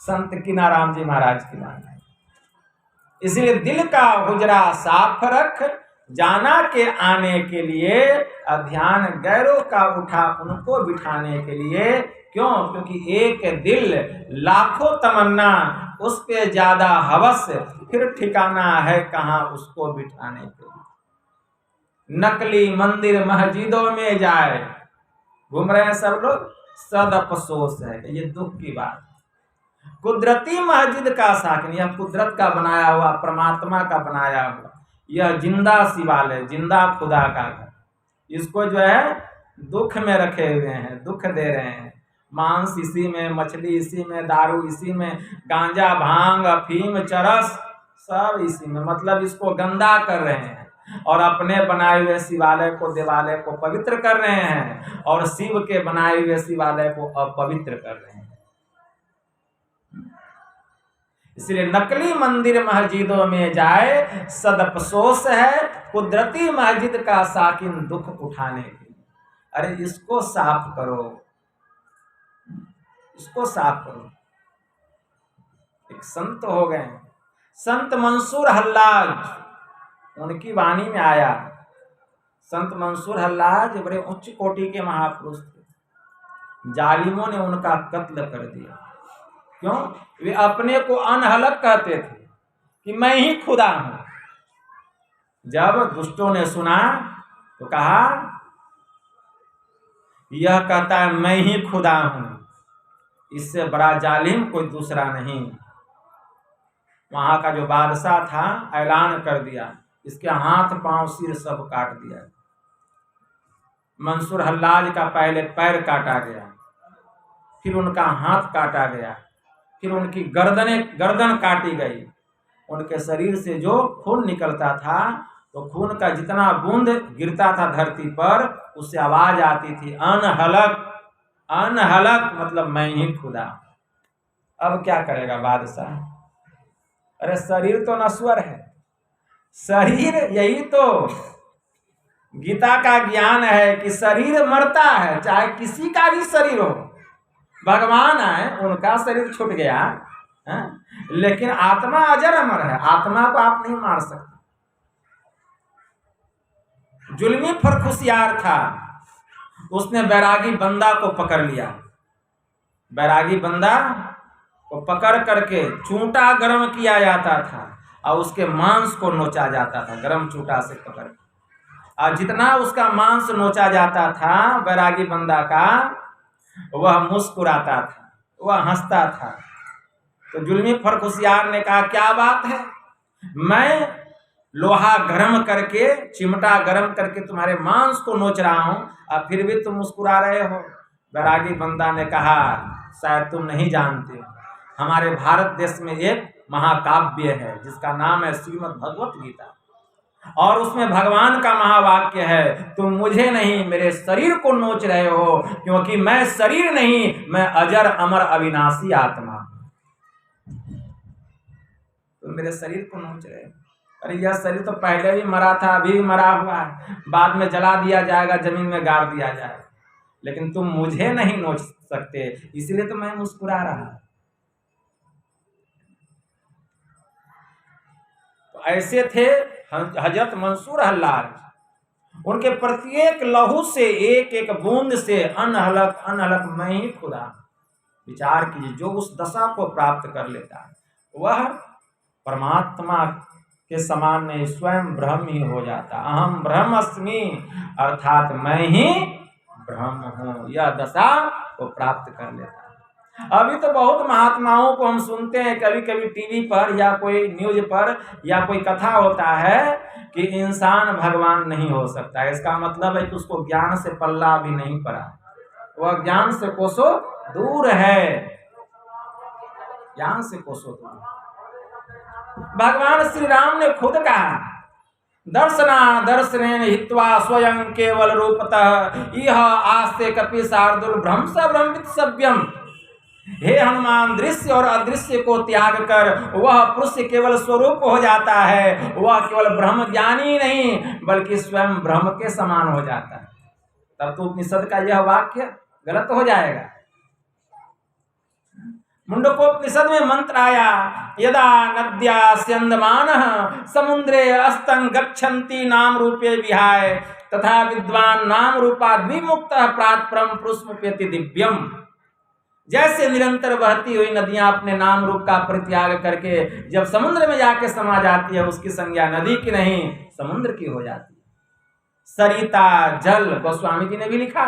संत कीनाराम जी महाराज की बात है। इसलिए दिल का हुजरा साफ रख, जाना के आने के लिए, ध्यान गैरों का उठा उनको बिठाने के लिए। क्यों? क्योंकि एक दिल लाखों तमन्ना, उस पे ज्यादा हवस, फिर ठिकाना है कहाँ उसको बिठाने के लिए। नकली मंदिर मस्जिदों में जाए, घूम रहे हैं सब लोग, सद अफसोस है। ये दुख की बात। कुदरती मस्जिद का साकिन, यह कुदरत का बनाया हुआ, परमात्मा का बनाया हुआ, यह जिंदा शिवालय, जिंदा खुदा का घर, इसको जो है दुख में रखे हुए हैं, दुख दे रहे हैं। मांस इसी में, मछली इसी में, दारू इसी में, गांजा भांग अफीम चरस सब इसी में, मतलब इसको गंदा कर रहे हैं, और अपने बनाए हुए शिवालय को, देवालय को पवित्र कर रहे हैं, और शिव के बनाए हुए शिवालय को अपवित्र कर रहे हैं। इसलिए नकली मंदिर मस्जिदों में जाए, सदअफसोस है, कुदरती मस्जिद का साकिन दुख उठाने के लिए। अरे इसको साफ करो, इसको साफ करो। एक संत हो गए, संत मंसूर हल्लाज, उनकी वाणी में आया। संत मंसूर हल्लाज बड़े उच्च कोटि के महापुरुष थे, जालिमों ने उनका कत्ल कर दिया। क्यों? वे अपने को अनहलक कहते थे कि मैं ही खुदा हूं। जब दुष्टों ने सुना तो कहा, यह कहता है मैं ही खुदा हूं, इससे बड़ा जालिम कोई दूसरा नहीं। वहां का जो बादशाह था ऐलान कर दिया, इसके हाथ पांव सिर सब काट दिया। मंसूर हल्लाज का पहले पैर काटा गया, फिर उनका हाथ काटा गया, फिर उनकी गर्दन काटी गई। उनके शरीर से जो खून निकलता था, तो खून का जितना बूंद गिरता था धरती पर, उससे आवाज आती थी, अनहलक, अनहलक, मतलब मैं ही खुदा। अब क्या करेगा बादशाह? अरे शरीर तो नश्वर है, शरीर, यही तो गीता का ज्ञान है कि शरीर मरता है, चाहे किसी का भी शरीर हो। भगवान आए, उनका शरीर छूट गया है, लेकिन आत्मा अजर अमर है, आत्मा को आप नहीं मार सकते। जुल्मी फरखुशियार था, उसने बैरागी बंदा को पकड़ लिया। बैरागी बंदा को पकड़ करके चूंटा गर्म किया जाता था, और उसके मांस को नोचा जाता था गर्म चूंटा से पकड़। और जितना उसका मांस नोचा जाता था बैरागी बंदा का, वह मुस्कुराता था, वह हंसता था। तो जुल्मी फरखुशियार ने कहा, क्या बात है, मैं लोहा गर्म करके, चिमटा गर्म करके तुम्हारे मांस को नोच रहा हूं, और फिर भी तुम मुस्कुरा रहे हो। बैरागी बंदा ने कहा, शायद तुम नहीं जानते, हमारे भारत देश में एक महाकाव्य है जिसका नाम है श्रीमद् भगवत गीता, और उसमें भगवान का महावाक्य है, तुम मुझे नहीं मेरे शरीर को नोच रहे हो, क्योंकि मैं शरीर नहीं, मैं अजर अमर अविनाशी आत्मा। तुम मेरे शरीर को नोच रहे हो। अरे यह शरीर तो पहले भी मरा था, अभी भी मरा हुआ है, बाद में जला दिया जाएगा, जमीन में गाड़ दिया जाएगा, लेकिन तुम मुझे नहीं नोच सकते, इसलिए तो मैं मुस्कुरा रहा। तो ऐसे थे हजरत मंसूर हल्लाज, उनके प्रत्येक लहू से, एक एक बूंद से अनहलक अनहलक मैं ही खुदा। विचार कीजिए, जो उस दशा को प्राप्त कर लेता है वह परमात्मा के समान नहीं, स्वयं ब्रह्म ही हो जाता। अहम ब्रह्मस्मि, अर्थात मैं ही ब्रह्म हूँ, यह दशा को प्राप्त कर लेता है। अभी तो बहुत महात्माओं को हम सुनते हैं कभी कभी टीवी पर या कोई न्यूज पर या कोई कथा होता है कि इंसान भगवान नहीं हो सकता। इसका मतलब है कि उसको ज्ञान से पल्ला भी नहीं पड़ा, वह ज्ञान से कोसों दूर है, ज्ञान से कोसों दूर। भगवान श्री राम ने खुद कहा, दर्शना दर्शनेन हित्वा स्वयं केवल रूपतः यह आस्ते कपि शार्दुल भ्रम सभ्रमित सभ्यम। हे हनुमान, दृश्य और अदृश्य को त्याग कर वह पुरुष केवल स्वरूप हो जाता है, वह केवल ब्रह्म ज्ञानी नहीं बल्कि स्वयं ब्रह्म के समान हो जाता है। तब तो उपनिषद का यह वाक्य गलत हो जाएगा। मुंडकोपनिषद में मंत्र आया, यदा नद्या स्यंदमानः समुद्रे अस्तं गच्छन्ति नाम रूपे विहाय तथा विद्वान नाम रूपा द्विमुक्तः प्रात परम पुरुषमुप्यति दिव्यम। जैसे निरंतर बहती हुई नदियां अपने नाम रूप का परित्याग करके जब समुद्र में जाके समा जाती है, उसकी संज्ञा नदी की नहीं समुद्र की हो जाती है। सरिता जल, गोस्वामी जी ने भी लिखा,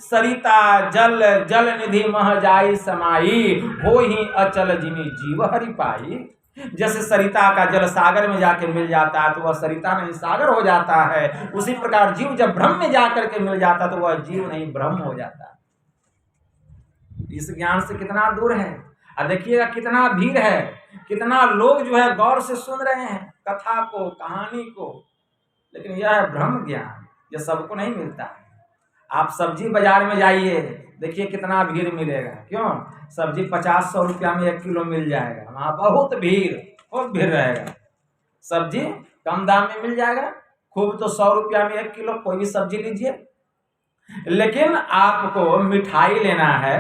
सरिता जल जल निधि मह जाई समाई हो ही अचल जिमी जीव हरि पाई। जैसे सरिता का जल सागर में जाके मिल जाता है तो वह सरिता नहीं सागर हो जाता है, उसी प्रकार जीव जब ब्रह्म में जाकर के मिल जाता तो वह जीव नहीं ब्रह्म हो जाता है। इस ज्ञान से कितना दूर है। और देखिएगा कितना भीड़ है, कितना लोग जो है गौर से सुन रहे हैं कथा को, कहानी को, लेकिन यह है ब्रह्म ज्ञान, यह सबको नहीं मिलता है। आप सब्जी बाजार में जाइए, देखिए कितना भीड़ मिलेगा। क्यों? सब्जी 50-100 रुपया में 1 किलो मिल जाएगा, वहाँ बहुत भीड़ रहेगा। सब्जी कम दाम में मिल जाएगा, खूब तो 100 रुपया में 1 किलो कोई भी सब्जी लीजिए। लेकिन आपको मिठाई लेना है,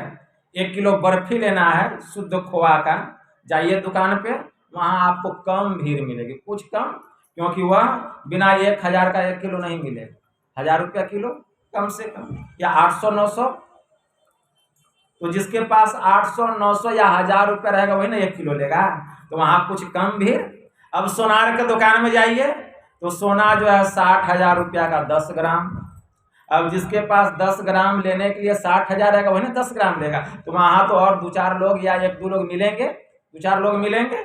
1 किलो बर्फी लेना है शुद्ध खोआ का, जाइए दुकान पे, वहाँ आपको कम भीड़ मिलेगी, कुछ कम, क्योंकि वह बिना 1000 का 1 किलो नहीं मिलेगा। 1000 रुपया किलो कम से कम, या 800-900। तो जिसके पास 800-900 या 1000 रुपया रहेगा वही ना 1 किलो लेगा, तो वहाँ कुछ कम भीड़। अब सोनार के दुकान में जाइए तो सोना जो है 60,000 रुपया का 10 ग्राम। अब जिसके पास 10 ग्राम लेने के लिए 60,000 रहेगा वही ना 10 ग्राम लेगा, तो वहाँ तो और 2-4 लोग या 1-2 लोग मिलेंगे, 2-4 लोग मिलेंगे।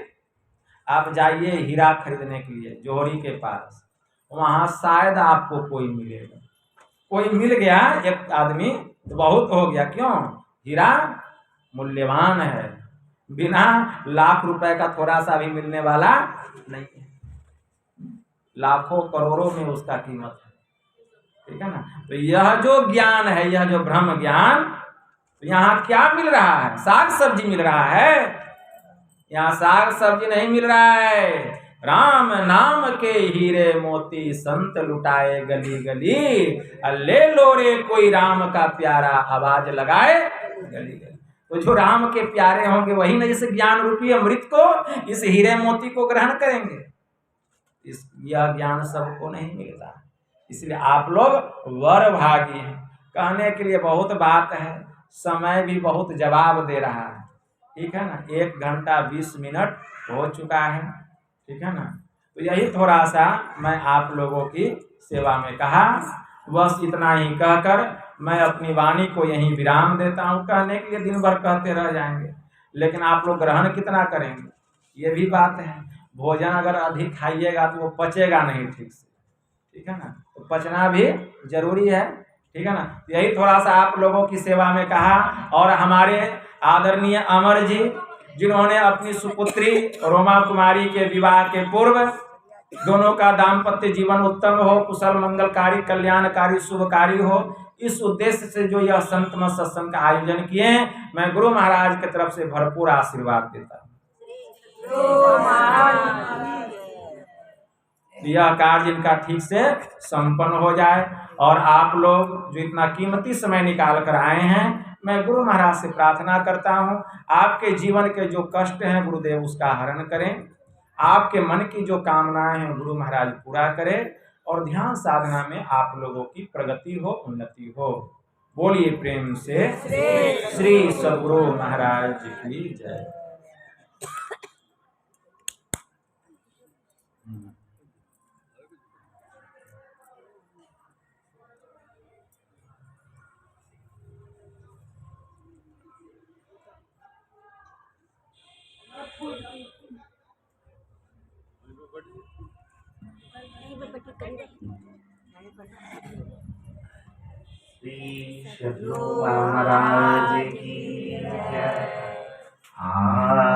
आप जाइए हीरा खरीदने के लिए जोहरी के पास, वहाँ शायद आपको कोई मिलेगा, कोई मिल गया एक आदमी तो बहुत हो गया। क्यों? हीरा मूल्यवान है, बिना लाख रुपए का थोड़ा सा भी मिलने वाला नहीं है, लाखों करोड़ों में उसका कीमत है। ठीक है ना? तो यह जो ज्ञान है, यह जो ब्रह्म ज्ञान, तो यहाँ क्या मिल रहा है? साग सब्जी मिल रहा है। यहाँ साग सब्जी नहीं मिल रहा है, राम नाम के हीरे मोती संत लुटाए गली गली, ले लो रे कोई राम का प्यारा आवाज लगाए गली गली। तो जो राम के प्यारे होंगे वही ना इस ज्ञान रूपी अमृत को, इस हीरे मोती को ग्रहण करेंगे। यह ज्ञान सबको नहीं मिलता, इसलिए आप लोग वर भागी हैं। कहने के लिए बहुत बात है, समय भी बहुत जवाब दे रहा है। ठीक है ना? 1 घंटा 20 मिनट हो चुका है। ठीक है ना? तो यही थोड़ा सा मैं आप लोगों की सेवा में कहा, बस इतना ही कहकर मैं अपनी वाणी को यहीं विराम देता हूँ। कहने के लिए दिन भर कहते रह जाएंगे, लेकिन आप लोग ग्रहण कितना करेंगे, ये भी बात है। भोजन अगर अधिक खाइएगा तो वो पचेगा नहीं ठीक से। ठीक है ना? तो पचना भी जरूरी है। ठीक है ना? यही थोड़ा सा आप लोगों की सेवा में कहा। और हमारे आदरणीय अमर जी, जिन्होंने अपनी सुपुत्री रोमा कुमारी के विवाह के पूर्व दोनों का दाम्पत्य जीवन उत्तम हो, कुशल मंगलकारी कल्याणकारी शुभकारी हो, इस उद्देश्य से जो यह संत मत सत्संग का आयोजन किए, मैं गुरु महाराज की तरफ से भरपूर आशीर्वाद देता हूँ। यह कार्य इनका ठीक से संपन्न हो जाए, और आप लोग जो इतना कीमती समय निकाल कर आए हैं, मैं गुरु महाराज से प्रार्थना करता हूँ आपके जीवन के जो कष्ट हैं गुरुदेव उसका हरण करें, आपके मन की जो कामनाएं हैं गुरु महाराज पूरा करें, और ध्यान साधना में आप लोगों की प्रगति हो, उन्नति हो। बोलिए प्रेम से श्री सद्गुरु महाराज की जय। श्री सद्गुरु महाराज की जय।